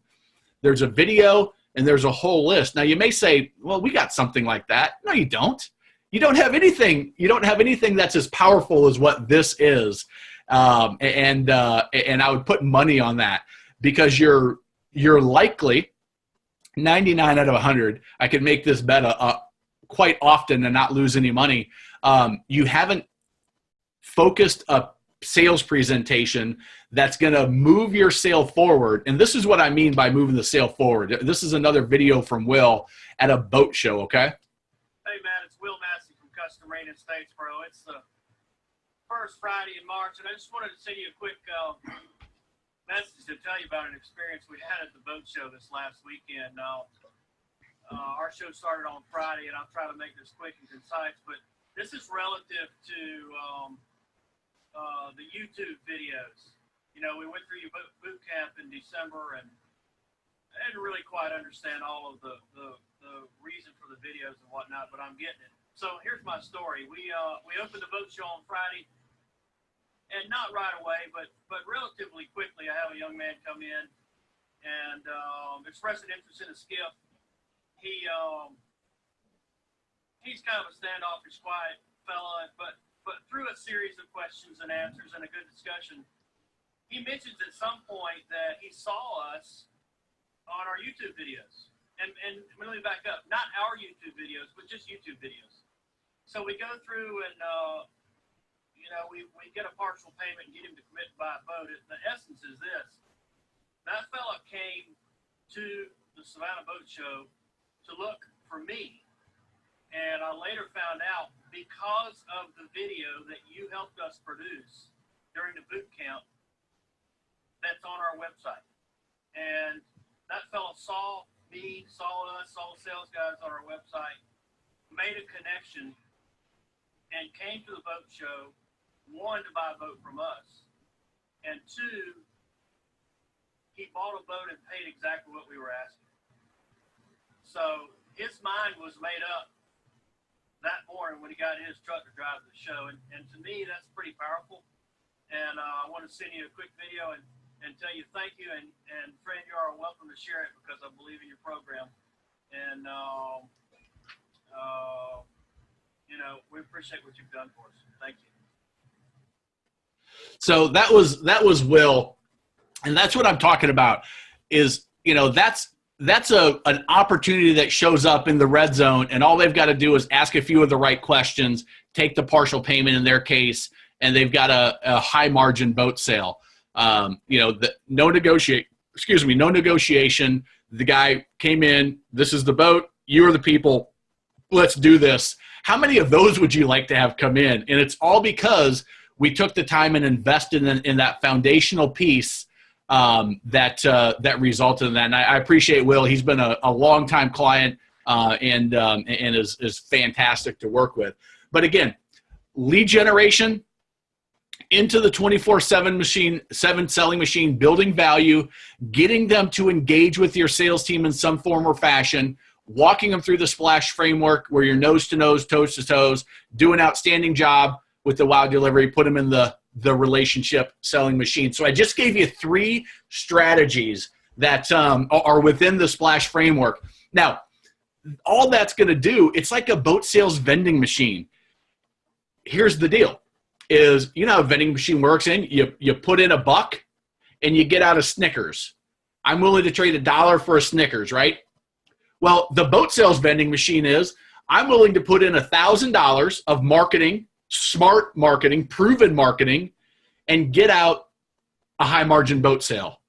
S2: There's a video and there's a whole list. Now you may say, well, we got something like that. No, you don't. You don't have anything. You don't have anything that's as powerful as what this is. And I would put money on that, because you're likely 99 out of 100. I could make this bet quite often and not lose any money. You haven't focused a sales presentation that's going to move your sale forward. And this is what I mean by moving the sale forward. This is another video from Will at a boat show. Okay.
S6: Hey, Matt, it's Will Massey from Custom Marine in Statesboro. It's the first Friday in March, and I just wanted to send you a quick message to tell you about an experience we had at the boat show this last weekend. Our show started on Friday, and I'll try to make this quick and concise, but this is relative to the YouTube videos. You know, we went through your boot camp in December, and I didn't really quite understand all of the reason for the videos and whatnot, but I'm getting it. So here's my story. We opened the boat show on Friday, and not right away, but relatively quickly, I have a young man come in and express an interest in a skiff. He's kind of a standoffish, quiet fella, but through a series of questions and answers and a good discussion, he mentions at some point that he saw us on our YouTube videos. And let me back up, not our YouTube videos, but just YouTube videos. So we go through and, we get a partial payment and get him to commit to buy a boat. The essence is this. That fella came to the Savannah Boat Show to look for me. And I later found out, because of the video that you helped us produce during the boot camp, that's on our website. And that fella saw me, saw us, saw the sales guys on our website, made a connection, and came to the boat show, one, to buy a boat from us, and two, he bought a boat and paid exactly what we were asking. So his mind was made up that morning when he got in his truck to drive the show, and to me, that's pretty powerful. And I want to send you a quick video and tell you thank you, and friend, you are welcome to share it, because I believe in your program. And we appreciate what you've done for us. Thank you.
S2: So that was Will, and that's what I'm talking about. Is that's an opportunity that shows up in the red zone, and all they've got to do is ask a few of the right questions, take the partial payment in their case, and they've got a high margin boat sale. No negotiation. The guy came in, this is the boat, you are the people, let's do this. How many of those would you like to have come in? And it's all because we took the time and invested in that foundational piece that resulted in that. And I appreciate Will. He's been a long-time client and is fantastic to work with. But again, lead generation into the 24/7 selling machine, building value, getting them to engage with your sales team in some form or fashion, walking them through the splash framework where you're nose to nose, toes to toes, do an outstanding job with the wow delivery, put them in the relationship selling machine. So I just gave you 3 strategies that are within the splash framework. Now, all that's going to do, it's like a boat sales vending machine. Here's the deal. Is how a vending machine works you put in $1 and you get out a Snickers. I'm willing to trade $1 for a Snickers, right? Well, the boat sales vending machine is I'm willing to put in $1,000 of marketing smart marketing, proven marketing, and get out a high margin boat sale.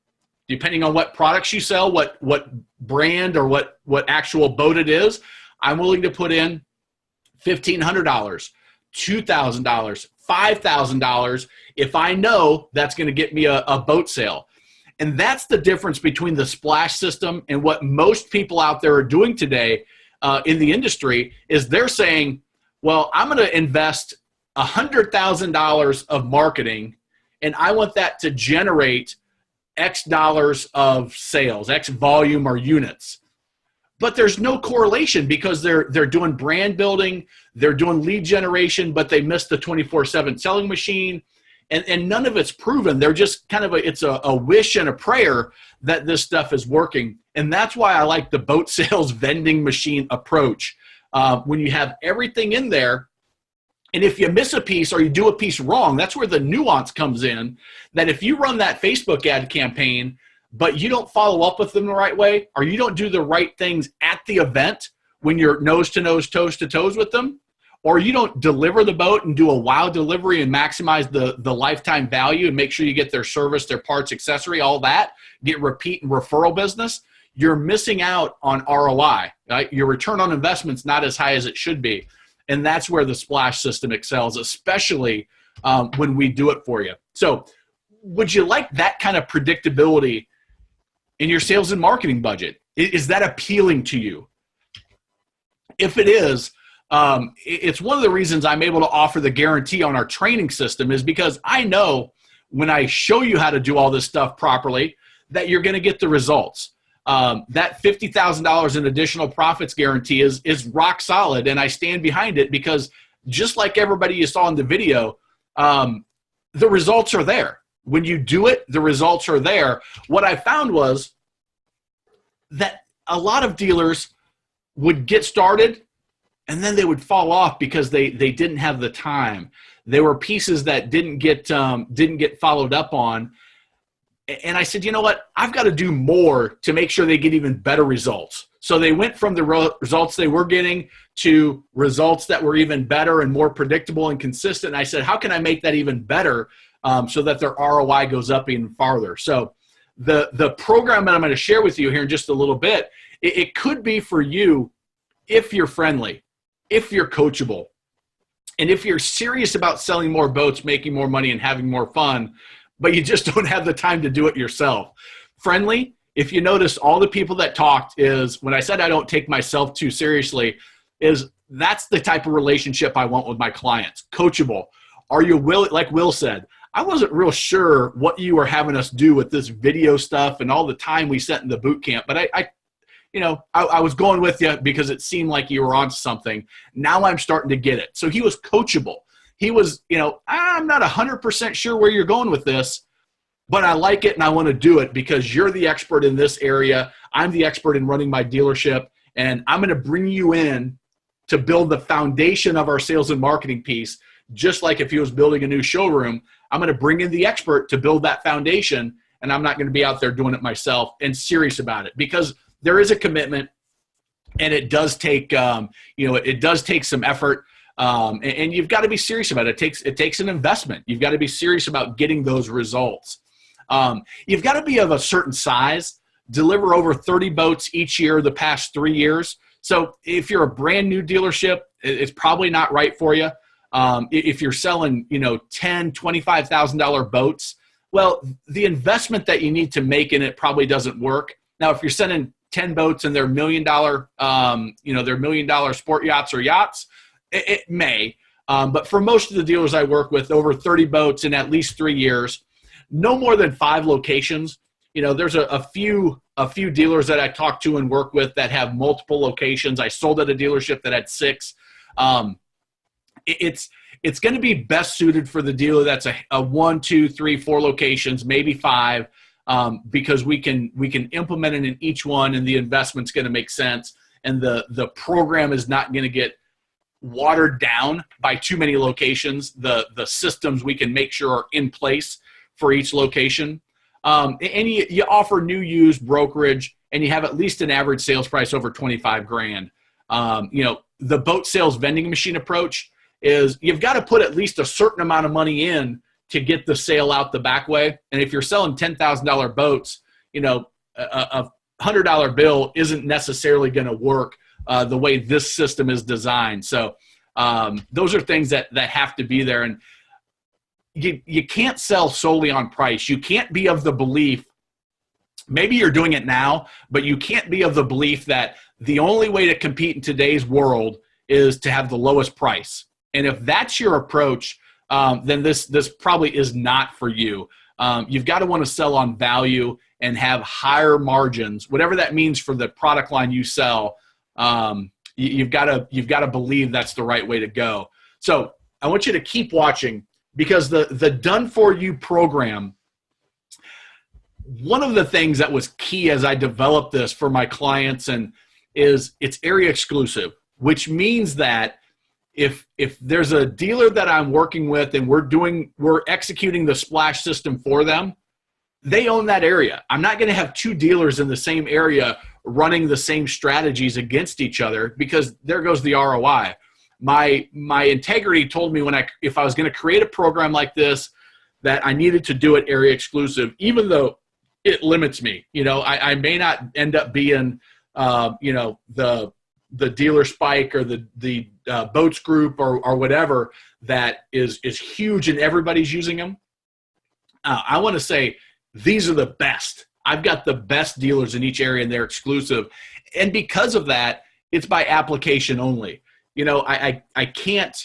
S2: Depending on what products you sell, what brand or what actual boat it is, I'm willing to put in $1,500, $2,000, $5,000 if I know that's going to get me a boat sale. And that's the difference between the splash system and what most people out there are doing today in the industry is they're saying, well, I'm going to invest $100,000 of marketing and I want that to generate X dollars of sales, X volume or units. But there's no correlation because they're doing brand building, they're doing lead generation, but they missed the 24/7 selling machine. And none of it's proven. They're just kind of it's a wish and a prayer that this stuff is working. And that's why I like the boat sales vending machine approach. When you have everything in there, and if you miss a piece or you do a piece wrong, that's where the nuance comes in, that if you run that Facebook ad campaign, but you don't follow up with them the right way, or you don't do the right things at the event when you're nose to nose, toes to toes with them, or you don't deliver the boat and do a wow delivery and maximize the lifetime value and make sure you get their service, their parts, accessory, all that, get repeat and referral business, you're missing out on ROI. Right? Your return on investment's not as high as it should be. And that's where the splash system excels, especially when we do it for you. So would you like that kind of predictability in your sales and marketing budget? Is that appealing to you? If it is, it's one of the reasons I'm able to offer the guarantee on our training system is because I know when I show you how to do all this stuff properly, that you're going to get the results. That $50,000 in additional profits guarantee is rock solid, and I stand behind it because just like everybody you saw in the video, the results are there. When you do it, the results are there. What I found was that a lot of dealers would get started and then they would fall off because they didn't have the time. There were pieces that didn't get followed up on. And I said, you know what? I've got to do more to make sure they get even better results. So they went from the results they were getting to results that were even better and more predictable and consistent. And I said, how can I make that even better so that their ROI goes up even farther? So the program that I'm going to share with you here in just a little bit, it could be for you if you're friendly, if you're coachable, and if you're serious about selling more boats, making more money, and having more fun, but you just don't have the time to do it yourself. Friendly, if you notice, all the people that talked is, when I said I don't take myself too seriously, is that's the type of relationship I want with my clients. Coachable. Are you willing, like Will said, I wasn't real sure what you were having us do with this video stuff and all the time we spent in the boot camp, but I was going with you because it seemed like you were on something. Now I'm starting to get it. So he was coachable. He was, I'm not 100% sure where you're going with this, but I like it and I want to do it because you're the expert in this area. I'm the expert in running my dealership, and I'm going to bring you in to build the foundation of our sales and marketing piece. Just like if he was building a new showroom, I'm going to bring in the expert to build that foundation, and I'm not going to be out there doing it myself, and serious about it because there is a commitment, and it does take, it does take some effort. And you've got to be serious about it. It takes an investment. You've got to be serious about getting those results. You've got to be of a certain size, deliver over 30 boats each year the past 3 years. So if you're a brand new dealership, it's probably not right for you. If you're selling, $10,000, $25,000 boats, well, the investment that you need to make in it probably doesn't work. Now, if you're sending 10 boats and they're $1 million, they're $1 million sport yachts or yachts, it may, but for most of the dealers I work with, over 30 boats in at least 3 years, no more than 5 locations. There's a few dealers that I talk to and work with that have multiple locations. I sold at a dealership that had 6. It's going to be best suited for the dealer that's a 1, 2, 3, 4 locations, maybe 5, because we can implement it in each one, and the investment's going to make sense, and the program is not going to get watered down by too many locations. The systems we can make sure are in place for each location. And you offer new used brokerage, and you have at least an average sales price over $25,000. The boat sales vending machine approach is you've got to put at least a certain amount of money in to get the sale out the back way. And if you're selling $10,000 boats, a $100 bill isn't necessarily going to work the way this system is designed. So those are things that have to be there. And you can't sell solely on price. You can't be of the belief, maybe you're doing it now, but you can't be of the belief that the only way to compete in today's world is to have the lowest price. And if that's your approach, then this probably is not for you. You've got to want to sell on value and have higher margins, whatever that means for the product line you sell. You've got to believe that's the right way to go. So I want you to keep watching, because the Done For You program, one of the things that was key as I developed this for my clients is it's area exclusive, which means that if there's a dealer that I'm working with and we're executing the splash system for them, they own that area. I'm not going to have two dealers in the same area running the same strategies against each other, because there goes the ROI. My integrity told me if I was going to create a program like this, that I needed to do it area exclusive, even though it limits me. I may not end up being, the Dealer Spike or the Boats Group or whatever that is huge and everybody's using them. I want to say these are the best. I've got the best dealers in each area and they're exclusive. And because of that, it's by application only. I can't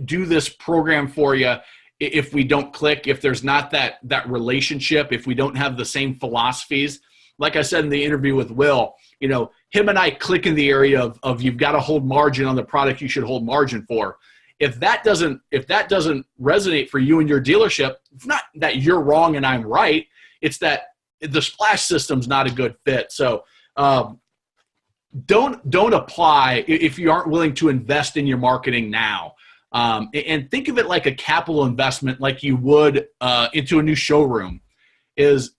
S2: do this program for you if we don't click, if there's not that relationship, if we don't have the same philosophies. Like I said in the interview with Will, him and I click in the area of you've got to hold margin on the product you should hold margin for. If that doesn't resonate for you and your dealership, it's not that you're wrong and I'm right. It's that the splash system's not a good fit. So don't apply if you aren't willing to invest in your marketing now. And think of it like a capital investment, like you would into a new showroom. Is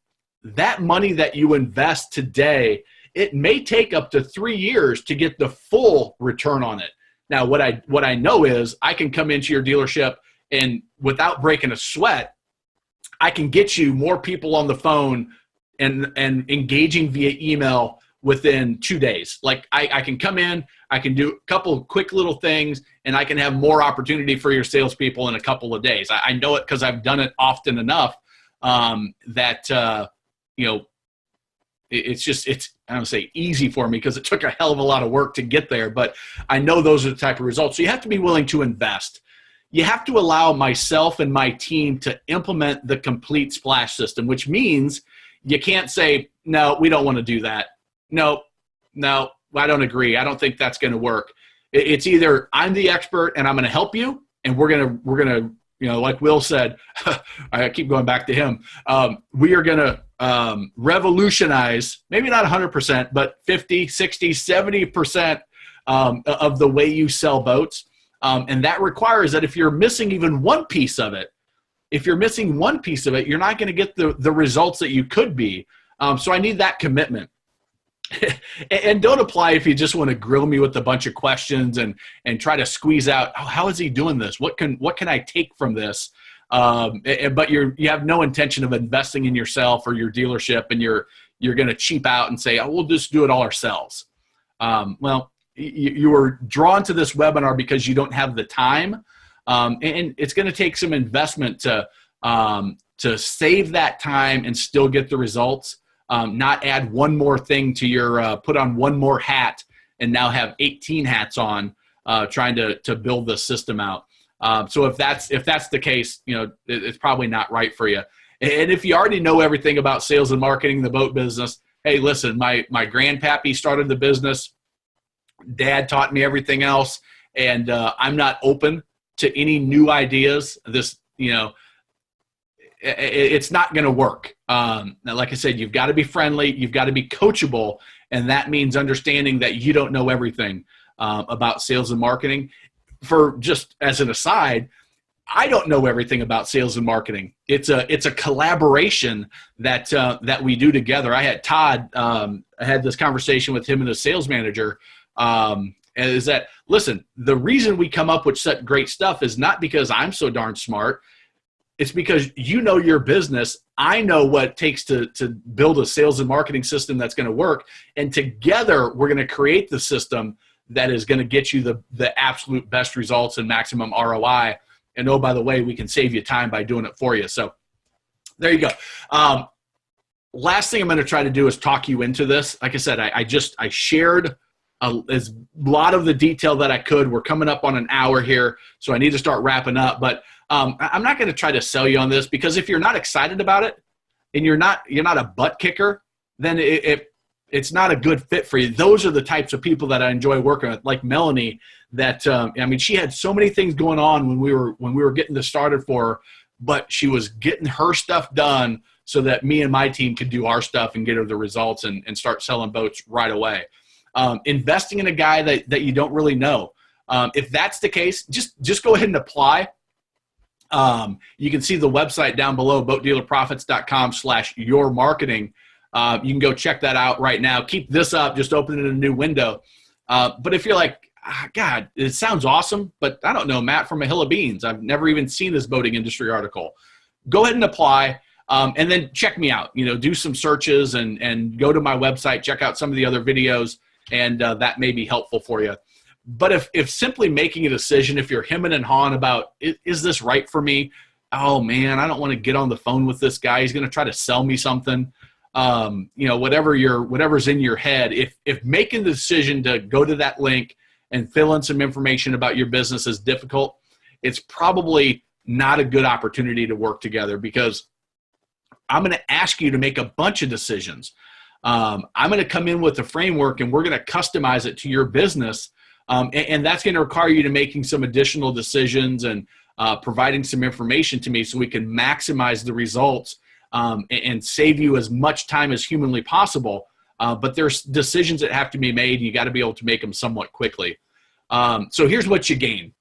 S2: that money that you invest today, it may take up to 3 years to get the full return on it. Now, what I know is I can come into your dealership and without breaking a sweat, I can get you more people on the phone and engaging via email within 2 days. Like I can come in, I can do a couple of quick little things, and I can have more opportunity for your salespeople in a couple of days. I know it because I've done it often enough that it's I don't say easy for me because it took a hell of a lot of work to get there, but I know those are the type of results. So you have to be willing to invest. You have to allow myself and my team to implement the complete splash system, which means you can't say, no, we don't want to do that. No, I don't agree. I don't think that's going to work. It's either I'm the expert and I'm going to help you, and we're going to, like Will said, I keep going back to him. We are going to revolutionize, maybe not 100%, but 50, 60, 70% of the way you sell boats. And that requires that if you're missing even one piece of it, you're not going to get the results that you could be. So I need that commitment. And don't apply if you just want to grill me with a bunch of questions and try to squeeze out, how is he doing this? What can I take from this? But you have no intention of investing in yourself or your dealership, and you're going to cheap out and say, we'll just do it all ourselves. Well, you were drawn to this webinar because you don't have the time, and it's going to take some investment to save that time and still get the results. Not add one more thing to your put on one more hat and now have 18 hats on trying to build the system out. So if that's the case, it's probably not right for you. And if you already know everything about sales and marketing in the boat business, hey, listen, my grandpappy started the business. Dad taught me everything else, and I'm not open to any new ideas. It's not going to work. Now, like I said, you've got to be friendly. You've got to be coachable. And that means understanding that you don't know everything about sales and marketing. For just as an aside, I don't know everything about sales and marketing. It's a collaboration that we do together. I had Todd, I had this conversation with him and his sales manager is that, listen, the reason we come up with such great stuff is not because I'm so darn smart. It's because you know your business. I know what it takes to build a sales and marketing system that's going to work. And together, we're going to create the system that is going to get you the absolute best results and maximum ROI. And oh, by the way, we can save you time by doing it for you. So there you go. Last thing I'm going to try to do is talk you into this. Like I said, I shared a lot of the detail that I could. We're coming up on an hour here, so I need to start wrapping up. But I'm not going to try to sell you on this, because if you're not excited about it and you're not a butt kicker, then it's not a good fit for you. Those are the types of people that I enjoy working with, like Melanie. That she had so many things going on when we were getting this started for her, but she was getting her stuff done so that me and my team could do our stuff and get her the results and start selling boats right away. Investing in a guy that you don't really know. If that's the case, just go ahead and apply. You can see the website down below, boatdealerprofits.com/yourmarketing. You can go check that out right now. Keep this up, just open it in a new window. But if you're like, God, it sounds awesome, but I don't know Matt from a hill of beans. I've never even seen this boating industry article. Go ahead and apply, and then check me out. Do some searches and go to my website, check out some of the other videos, and that may be helpful for you. But if simply making a decision, if you're hemming and hawing about, is this right for me? Oh man, I don't want to get on the phone with this guy. He's going to try to sell me something. Whatever's in your head. If making the decision to go to that link and fill in some information about your business is difficult, it's probably not a good opportunity to work together, because I'm going to ask you to make a bunch of decisions. I'm going to come in with a framework, and we're going to customize it to your business. And that's going to require you to making some additional decisions and providing some information to me so we can maximize the results and save you as much time as humanly possible. But there's decisions that have to be made, and you got to be able to make them somewhat quickly. So here's what you gain.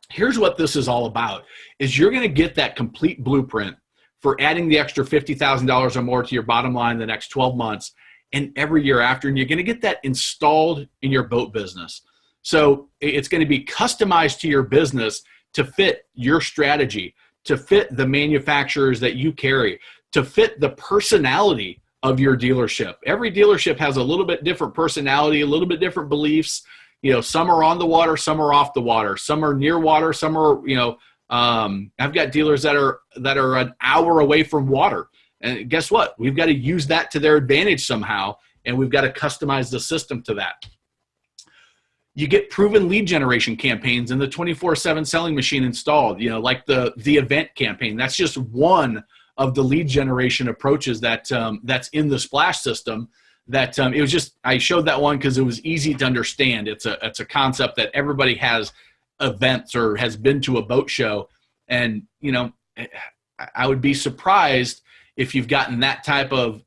S2: Here's what this is all about, is you're going to get that complete blueprint for adding the extra $50,000 or more to your bottom line in the next 12 months and every year after, and you're going to get that installed in your boat business. So it's going to be customized to your business to fit your strategy, to fit the manufacturers that you carry, to fit the personality of your dealership. Every dealership has a little bit different personality, a little bit different beliefs. Some are on the water, some are off the water, some are near water, some are, I've got dealers that are an hour away from water. And guess what? We've got to use that to their advantage somehow, and we've got to customize the system to that. You get proven lead generation campaigns and the 24/7 selling machine installed, like the event campaign. That's just one of the lead generation approaches that's in the Splash system. That it was just, I showed that one because it was easy to understand. It's a concept that everybody has events or has been to a boat show, and I would be surprised if you've gotten that type of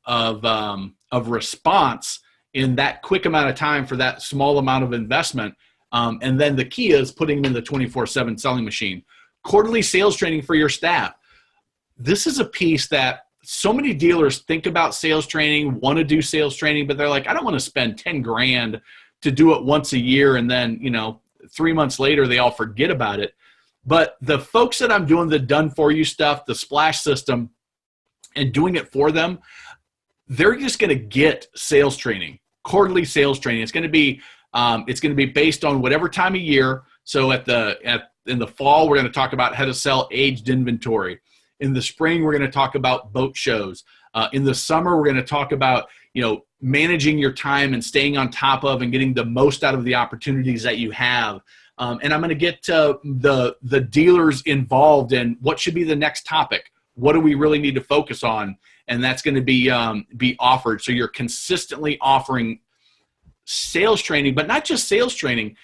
S2: response in that quick amount of time for that small amount of investment. And then the key is putting in the 24/7 selling machine. Quarterly sales training for your staff. This is a piece that so many dealers think about sales training, want to do sales training, but they're like, I don't want to spend 10 grand to do it once a year. And then, 3 months later, they all forget about it. But the folks that I'm doing the done for you stuff, the Splash system, and doing it for them, they're just going to get sales training, quarterly sales training. It's going to be based on whatever time of year. So in the fall, we're going to talk about how to sell aged inventory. In the spring, we're going to talk about boat shows. In the summer, we're going to talk about managing your time and staying on top of and getting the most out of the opportunities that you have. And I'm going to get the dealers involved in what should be the next topic. What do we really need to focus on? And that's going to be offered. So you're consistently offering sales training, but not just sales training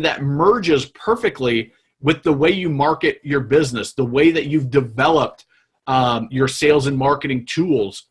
S2: that merges perfectly with the way you market your business, the way that you've developed your sales and marketing tools.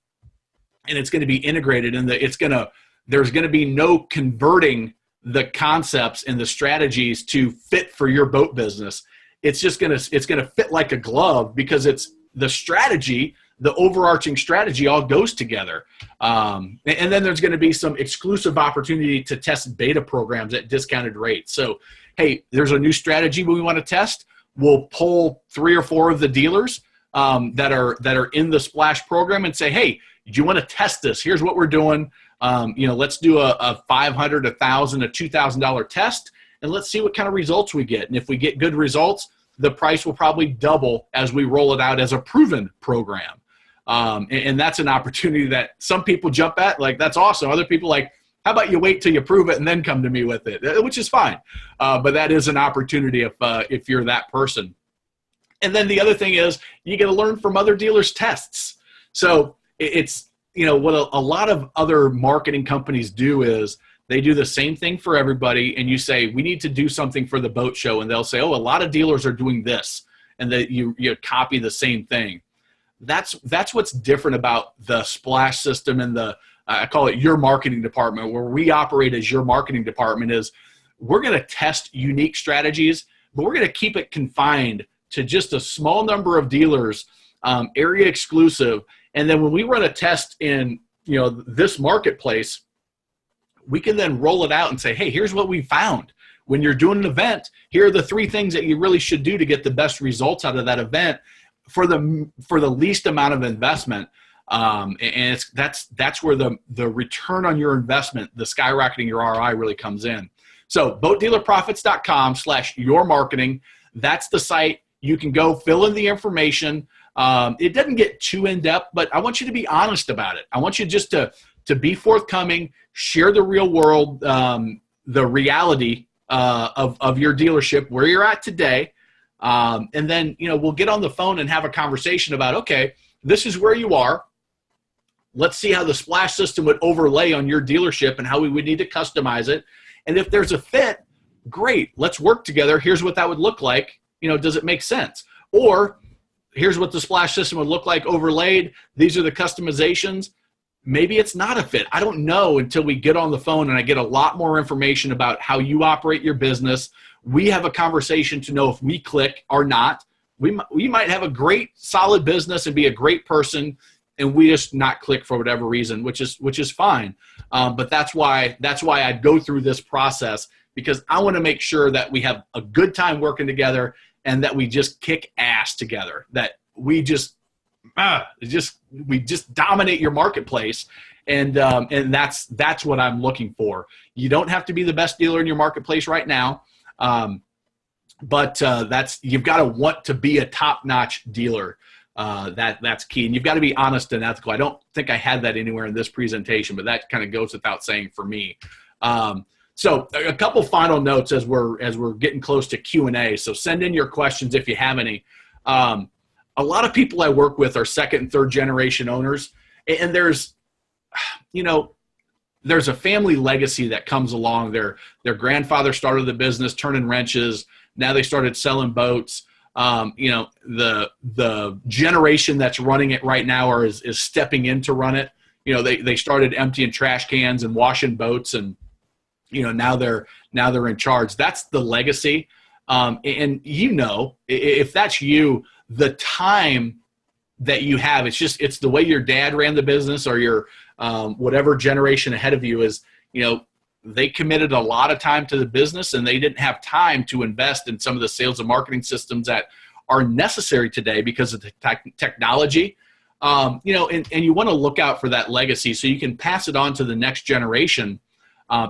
S2: And it's going to be integrated in there's going to be no converting the concepts and the strategies to fit for your boat business. It's just going to fit like a glove, because it's the strategy the overarching strategy all goes together. And then there's going to be some exclusive opportunity to test beta programs at discounted rates. So, hey, there's a new strategy we want to test. We'll pull 3 or 4 of the dealers that are in the Splash program and say, hey, do you want to test this? Here's what we're doing. Let's do a $500, $1,000, a $2,000 test, and let's see what kind of results we get. And if we get good results, the price will probably double as we roll it out as a proven program. And that's an opportunity that some people jump at, like, that's awesome. Other people like, how about you wait till you prove it and then come to me with it, which is fine. But that is an opportunity if you're that person. And then the other thing is you get to learn from other dealers' tests. So it's, what a lot of other marketing companies do is they do the same thing for everybody. And you say, we need to do something for the boat show. And they'll say, oh, a lot of dealers are doing this. And that you copy the same thing. That's what's different about the Splash system and I call it your marketing department, where we operate as your marketing department. Is we're going to test unique strategies, but we're going to keep it confined to just a small number of dealers, area exclusive. And then when we run a test in this marketplace, we can then roll it out and say, hey, here's what we found. When you're doing an event, here are the 3 things that you really should do to get the best results out of that event for the least amount of investment. And that's where the return on your investment, the skyrocketing your ROI, really comes in. So boatdealerprofits.com/yourmarketing. That's the site. You can go fill in the information. It doesn't get too in-depth, but I want you to be honest about it. I want you just to be forthcoming, share the real world, the reality of your dealership, where you're at today. And then, we'll get on the phone and have a conversation about, okay, this is where you are. Let's see how the Splash system would overlay on your dealership and how we would need to customize it. And if there's a fit, great, let's work together. Here's what that would look like. Does it make sense? Or here's what the Splash system would look like overlaid. These are the customizations. Maybe it's not a fit. I don't know until we get on the phone and I get a lot more information about how you operate your business. We have a conversation to know if we click or not. We might have a great, solid business and be a great person, and we just not click for whatever reason, which is fine. But that's why I go through this process, because I want to make sure that we have a good time working together and that we just kick ass together. That we just dominate your marketplace, and that's what I'm looking for. You don't have to be the best dealer in your marketplace right now. But you've got to want to be a top-notch dealer. That's key. And you've got to be honest and ethical. I don't think I had that anywhere in this presentation, but that kind of goes without saying for me. So a couple final notes as we're getting close to Q&A. So send in your questions if you have any. A lot of people I work with are 2nd and 3rd generation owners, and there's a family legacy that comes along. Their grandfather started the business turning wrenches. Now they started selling boats. The generation that's running it right now is stepping in to run it. They started emptying trash cans and washing boats, and now they're in charge. That's the legacy. And if that's you, the time that you have, it's the way your dad ran the business, or your whatever generation ahead of you is. They committed a lot of time to the business, and they didn't have time to invest in some of the sales and marketing systems that are necessary today because of the technology. And you want to look out for that legacy so you can pass it on to the next generation,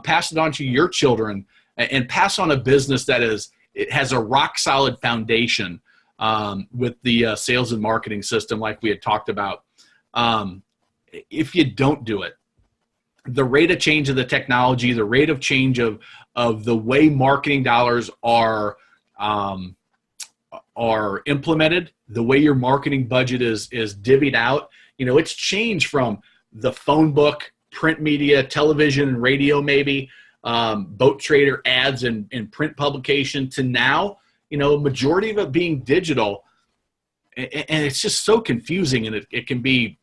S2: pass it on to your children, and pass on a business it has a rock solid foundation with the sales and marketing system like we had talked about. If you don't do it, the rate of change of the technology, the rate of change of the way marketing dollars are implemented, the way your marketing budget is divvied out, it's changed from the phone book, print media, television and radio, maybe boat trader ads and print publication, to now, a majority of it being digital. And it's just so confusing, and it can be,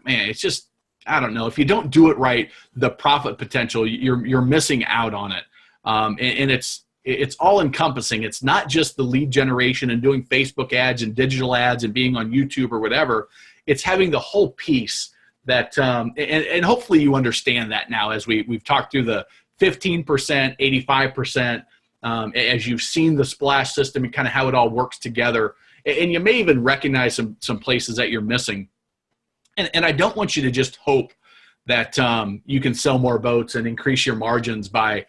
S2: it's just, I don't know. If you don't do it right, the profit potential, you're missing out on it. And it's it's all encompassing. It's not just the lead generation and doing Facebook ads and digital ads and being on YouTube or whatever. It's having the whole piece that, and hopefully you understand that now as we've talked through the 15%, 85%, as you've seen the splash system and kind of how it all works together. And you may even recognize some places that you're missing. And I don't want you to just hope that you can sell more boats and increase your margins by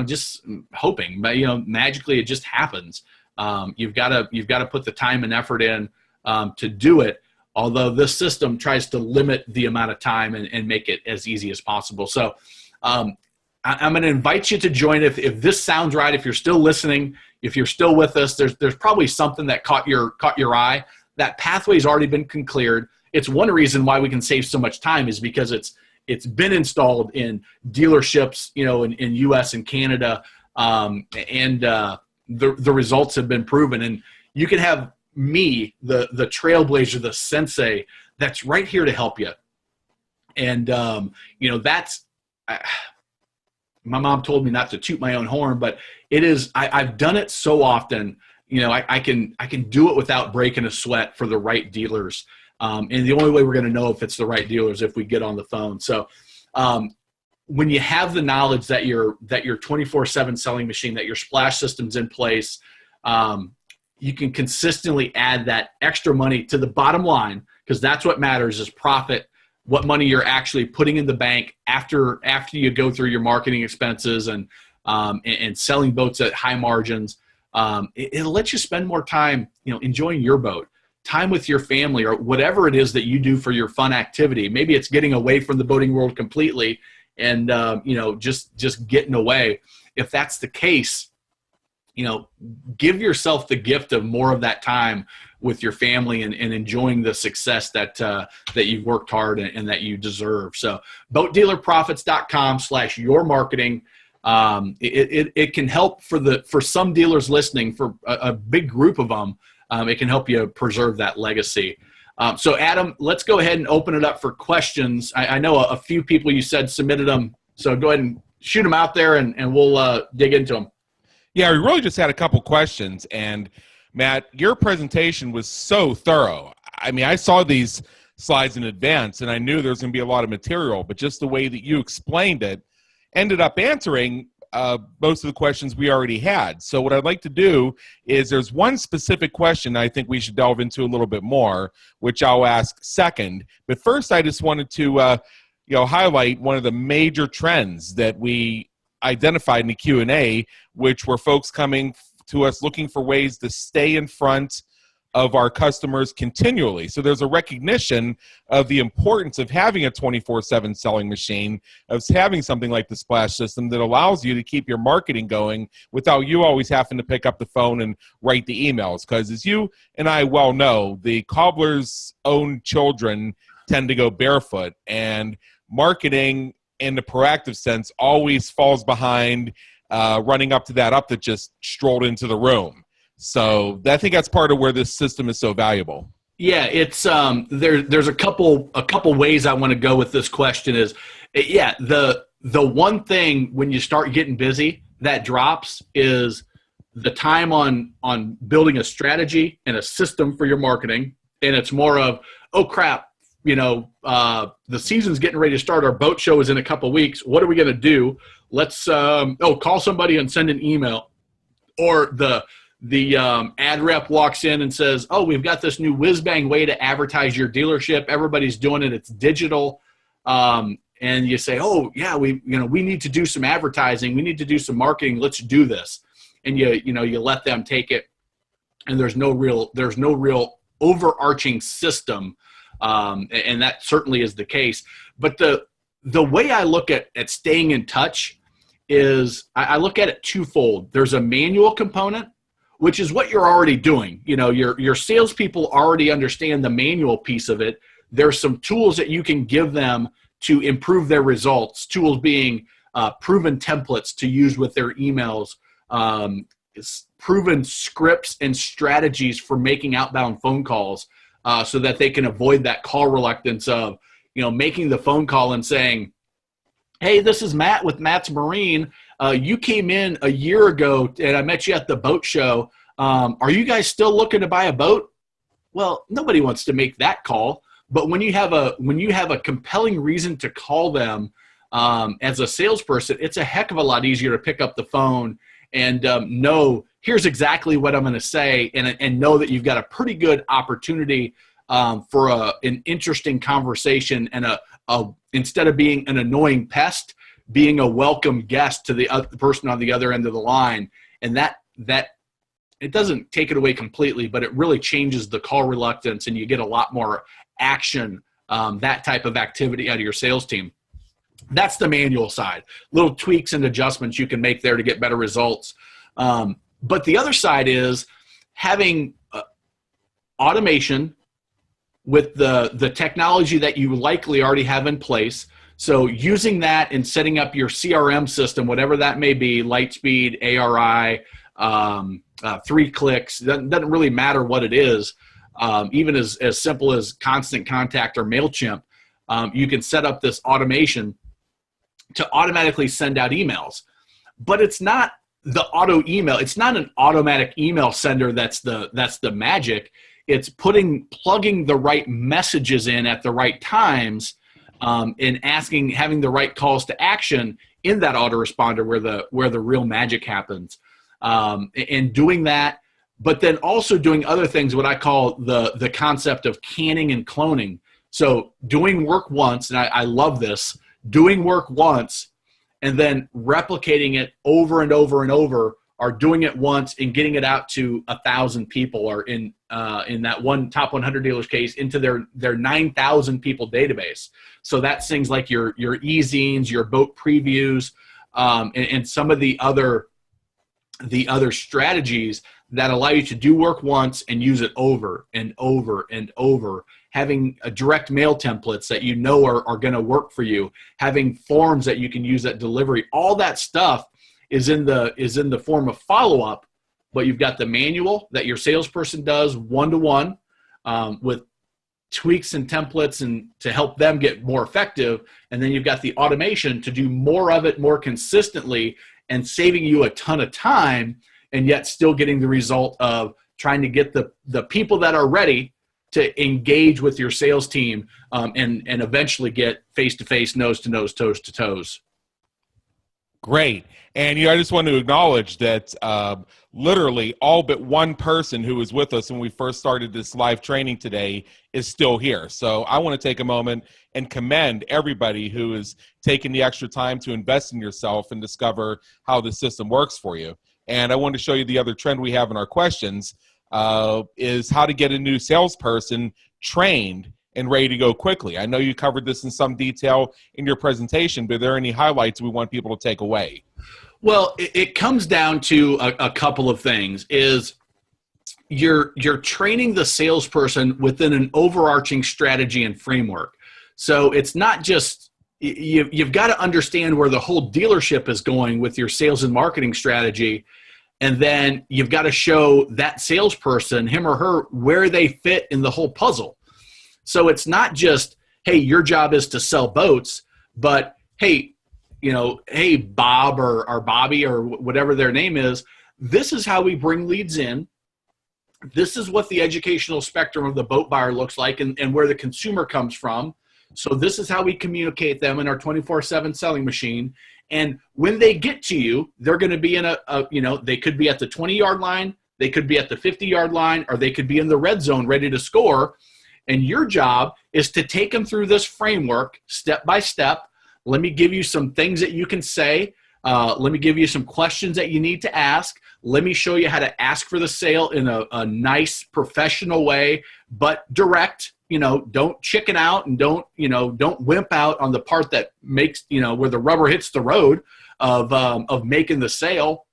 S2: just hoping, but magically it just happens. You've got to put the time and effort in to do it. Although this system tries to limit the amount of time and make it as easy as possible. So I'm going to invite you to join if this sounds right. If you're still listening, if you're still with us, there's probably something that caught your eye. That pathway's already been cleared. It's one reason why we can save so much time is because it's been installed in dealerships, in US and Canada, and the results have been proven. And you can have me, the trailblazer, the sensei, that's right here to help you. And that's my mom told me not to toot my own horn, but it is. I've done it so often. I can do it without breaking a sweat for the right dealers. And the only way we're going to know if it's the right dealer is if we get on the phone. So when you have the knowledge that your 24/7 selling machine, that your splash system's in place, you can consistently add that extra money to the bottom line, because that's what matters is profit, what money you're actually putting in the bank after you go through your marketing expenses and selling boats at high margins. It'll let you spend more time, enjoying your boat, time with your family, or whatever it is that you do for your fun activity. Maybe it's getting away from the boating world completely and, just getting away. If that's the case, give yourself the gift of more of that time with your family and enjoying the success that you've worked hard and that you deserve. So boatdealerprofits.com/yourmarketing. It can help for some dealers listening, for a big group of them. It can help you preserve that legacy. So Adam, let's go ahead and open it up for questions. I know a few people you said submitted them. So go ahead and shoot them out there and we'll dig into them.
S1: Yeah, we really just had a couple questions. And Matt, your presentation was so thorough. I mean, I saw these slides in advance and I knew there was going to be a lot of material, but just the way that you explained it ended up answering most of the questions we already had. So what I'd like to do is there's one specific question I think we should delve into a little bit more, which I'll ask second. But first, I just wanted to highlight one of the major trends that we identified in the Q&A, which were folks coming to us looking for ways to stay in front of our customers continually. So there's a recognition of the importance of having a 24/7 selling machine, of having something like the splash system that allows you to keep your marketing going without you always having to pick up the phone and write the emails. Because as you and I well know, the cobbler's own children tend to go barefoot, and marketing in the proactive sense always falls behind running up to that just strolled into the room. So I think that's part of where this system is so valuable.
S2: Yeah, it's there's a couple ways I want to go with this question is, the one thing when you start getting busy that drops is the time on building a strategy and a system for your marketing. And it's more of, oh crap, the season's getting ready to start. Our boat show is in a couple weeks. What are we going to do? Let's call somebody and send an email. Or the ad rep walks in and says, oh, we've got this new whiz-bang way to advertise your dealership. Everybody's doing it. It's digital. And you say, oh yeah, we need to do some advertising. We need to do some marketing. Let's do this. And you let them take it. And there's no real overarching system. And that certainly is the case. But the way I look at staying in touch is I look at it twofold. There's a manual component, which is what you're already doing. Your salespeople already understand the manual piece of it. There's some tools that you can give them to improve their results, tools being proven templates to use with their emails, proven scripts and strategies for making outbound phone calls so that they can avoid that call reluctance of, making the phone call and saying, Hey, this is Matt with Matt's Marine. You came in a year ago, and I met you at the boat show. Are you guys still looking to buy a boat? Well, nobody wants to make that call. But when you have a compelling reason to call them as a salesperson, it's a heck of a lot easier to pick up the phone and know here's exactly what I'm going to say, and know that you've got a pretty good opportunity for an interesting conversation, and instead of being an annoying pest, being a welcome guest to the person on the other end of the line. And that it doesn't take it away completely, but it really changes the call reluctance, and you get a lot more action, that type of activity out of your sales team. That's the manual side. Little tweaks and adjustments you can make there to get better results. But the other side is having automation with the technology that you likely already have in place. So using that and setting up your CRM system, whatever that may be, Lightspeed, ARI, 3Clicks, doesn't really matter what it is. Even as simple as Constant Contact or MailChimp, you can set up this automation to automatically send out emails. But it's not the auto email. It's not an automatic email sender that's the magic. It's plugging the right messages in at the right times, and having the right calls to action in that autoresponder where the real magic happens. And doing that, but then also doing other things, what I call the concept of canning and cloning. So doing work once, and I love this, doing work once and then replicating it over and over and over, or doing it once and getting it out to 1,000 people, or in that one top 100 dealers case, into their 9,000 people database. So that's things like your e-zines, your boat previews, and some of the other strategies that allow you to do work once and use it over and over and over. Having a direct mail templates that you know are going to work for you, having forms that you can use at delivery, all that stuff is in the form of follow-up. But you've got the manual that your salesperson does one-to-one with tweaks and templates and to help them get more effective. And then you've got the automation to do more of it more consistently and saving you a ton of time, and yet still getting the result of trying to get the people that are ready to engage with your sales team, and eventually get face-to-face, nose-to-nose, toes-to-toes.
S1: Great. And I just want to acknowledge that literally all but one person who was with us when we first started this live training today is still here. So I want to take a moment and commend everybody who is taking the extra time to invest in yourself and discover how the system works for you. And I want to show you the other trend we have in our questions, is how to get a new salesperson trained and ready to go quickly. I know you covered this in some detail in your presentation, but are there any highlights we want people to take away?
S2: Well, it comes down to a couple of things. Is you're training the salesperson within an overarching strategy and framework. So it's not just, you've got to understand where the whole dealership is going with your sales and marketing strategy. And then you've got to show that salesperson, him or her, where they fit in the whole puzzle. So it's not just, hey, your job is to sell boats, but hey, hey, Bob or Bobby or whatever their name is, this is how we bring leads in. This is what the educational spectrum of the boat buyer looks like, and where the consumer comes from. So this is how we communicate them in our 24/7 selling machine. And when they get to you, they're going to be in they could be at the 20-yard line, they could be at the 50-yard line, or they could be in the red zone ready to score. And your job is to take them through this framework step by step. Let me give you some things that you can say. Let me give you some questions that you need to ask. Let me show you how to ask for the sale in a nice, professional way, but direct. Don't chicken out, and don't wimp out on the part that makes, where the rubber hits the road of making the sale.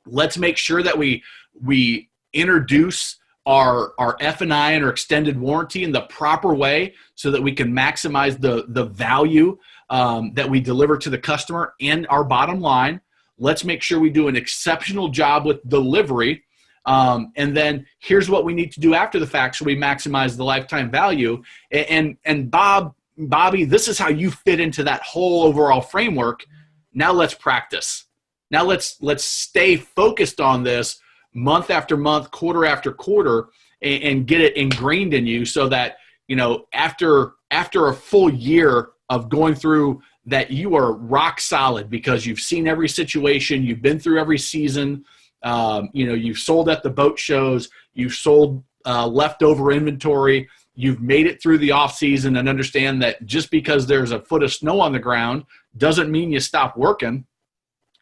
S2: Let's make sure that we introduce our F&I and our extended warranty in the proper way so that we can maximize the value that we deliver to the customer and our bottom line. Let's make sure we do an exceptional job with delivery. And then here's what we need to do after the fact so we maximize the lifetime value. And Bob, Bobby, this is how you fit into that whole overall framework. Now let's practice. Now let's stay focused on this month after month, quarter after quarter, and get it ingrained in you so that, after a full year of going through that, you are rock solid because you've seen every situation, you've been through every season, you've sold at the boat shows, you've sold leftover inventory, you've made it through the off season, and understand that just because there's a foot of snow on the ground doesn't mean you stop working.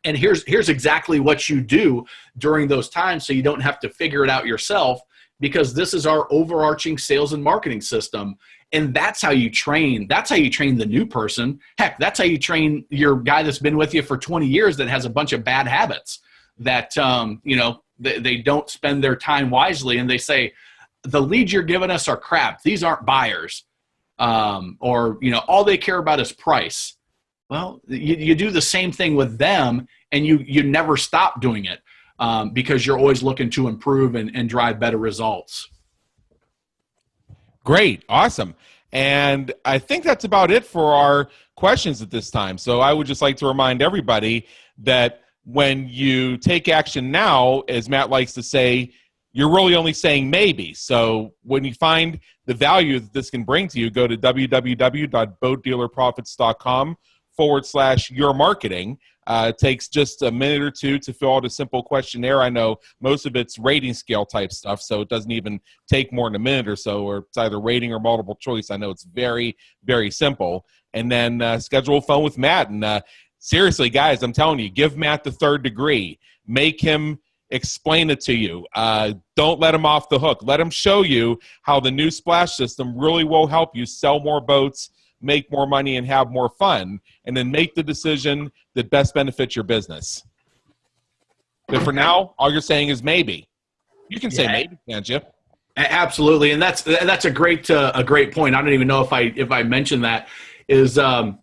S2: And here's exactly what you do during those times so you don't have to figure it out yourself, because this is our overarching sales and marketing system. And that's how you train. That's how you train the new person. Heck, that's how you train your guy that's been with you for 20 years that has a bunch of bad habits that, they don't spend their time wisely. And they say, the leads you're giving us are crap. These aren't buyers. Or all they care about is price. Well, you do the same thing with them, and you never stop doing it because you're always looking to improve and drive better results.
S1: Great. Awesome. And I think that's about it for our questions at this time. So I would just like to remind everybody that when you take action now, as Matt likes to say, you're really only saying maybe. So when you find the value that this can bring to you, go to www.boatdealerprofits.com/your-marketing. It takes just a minute or two to fill out a simple questionnaire. I know most of it's rating scale type stuff, so it doesn't even take more than a minute or so, or it's either rating or multiple choice. I know it's very, very simple. And then schedule a phone with Matt. And seriously, guys, I'm telling you, give Matt the third degree. Make him explain it to you. Don't let him off the hook. Let him show you how the new splash system really will help you sell more boats, make more money, and have more fun, and then make the decision that best benefits your business. But for now, all you're saying is maybe. You can say maybe, can't you?
S2: Absolutely, and that's a great point. I don't even know if I mentioned that. Is when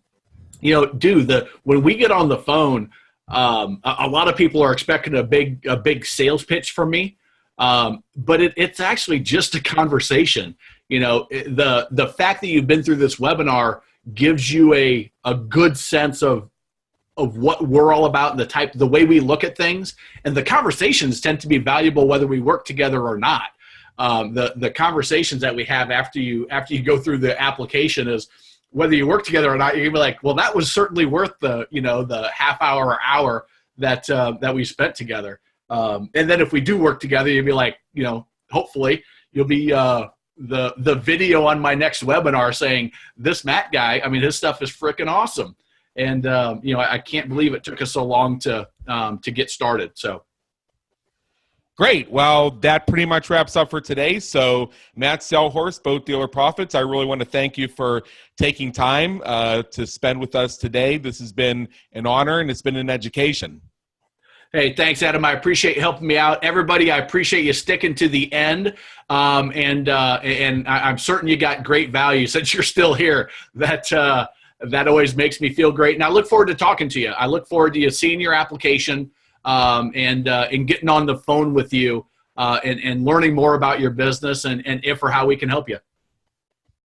S2: we get on the phone, a lot of people are expecting a big sales pitch from me, but it's actually just a conversation. The fact that you've been through this webinar gives you a good sense of what we're all about and the way we look at things. And the conversations tend to be valuable whether we work together or not. The conversations that we have after you go through the application is whether you work together or not. You're gonna be like, well, that was certainly worth the half hour or hour that we spent together. And then if we do work together, you'll be like, hopefully you'll be the video on my next webinar saying, this Matt guy, his stuff is freaking awesome. And, I can't believe it took us so long to get started. So.
S1: Great. Well, that pretty much wraps up for today. So Matt Selhorst, Boat Dealer Profits, I really want to thank you for taking time to spend with us today. This has been an honor, and it's been an education.
S2: Hey, thanks, Adam. I appreciate you helping me out. Everybody, I appreciate you sticking to the end. And I'm certain you got great value since you're still here. That always makes me feel great. And I look forward to talking to you. I look forward to you seeing your application and getting on the phone with you and learning more about your business and if or how we can help you.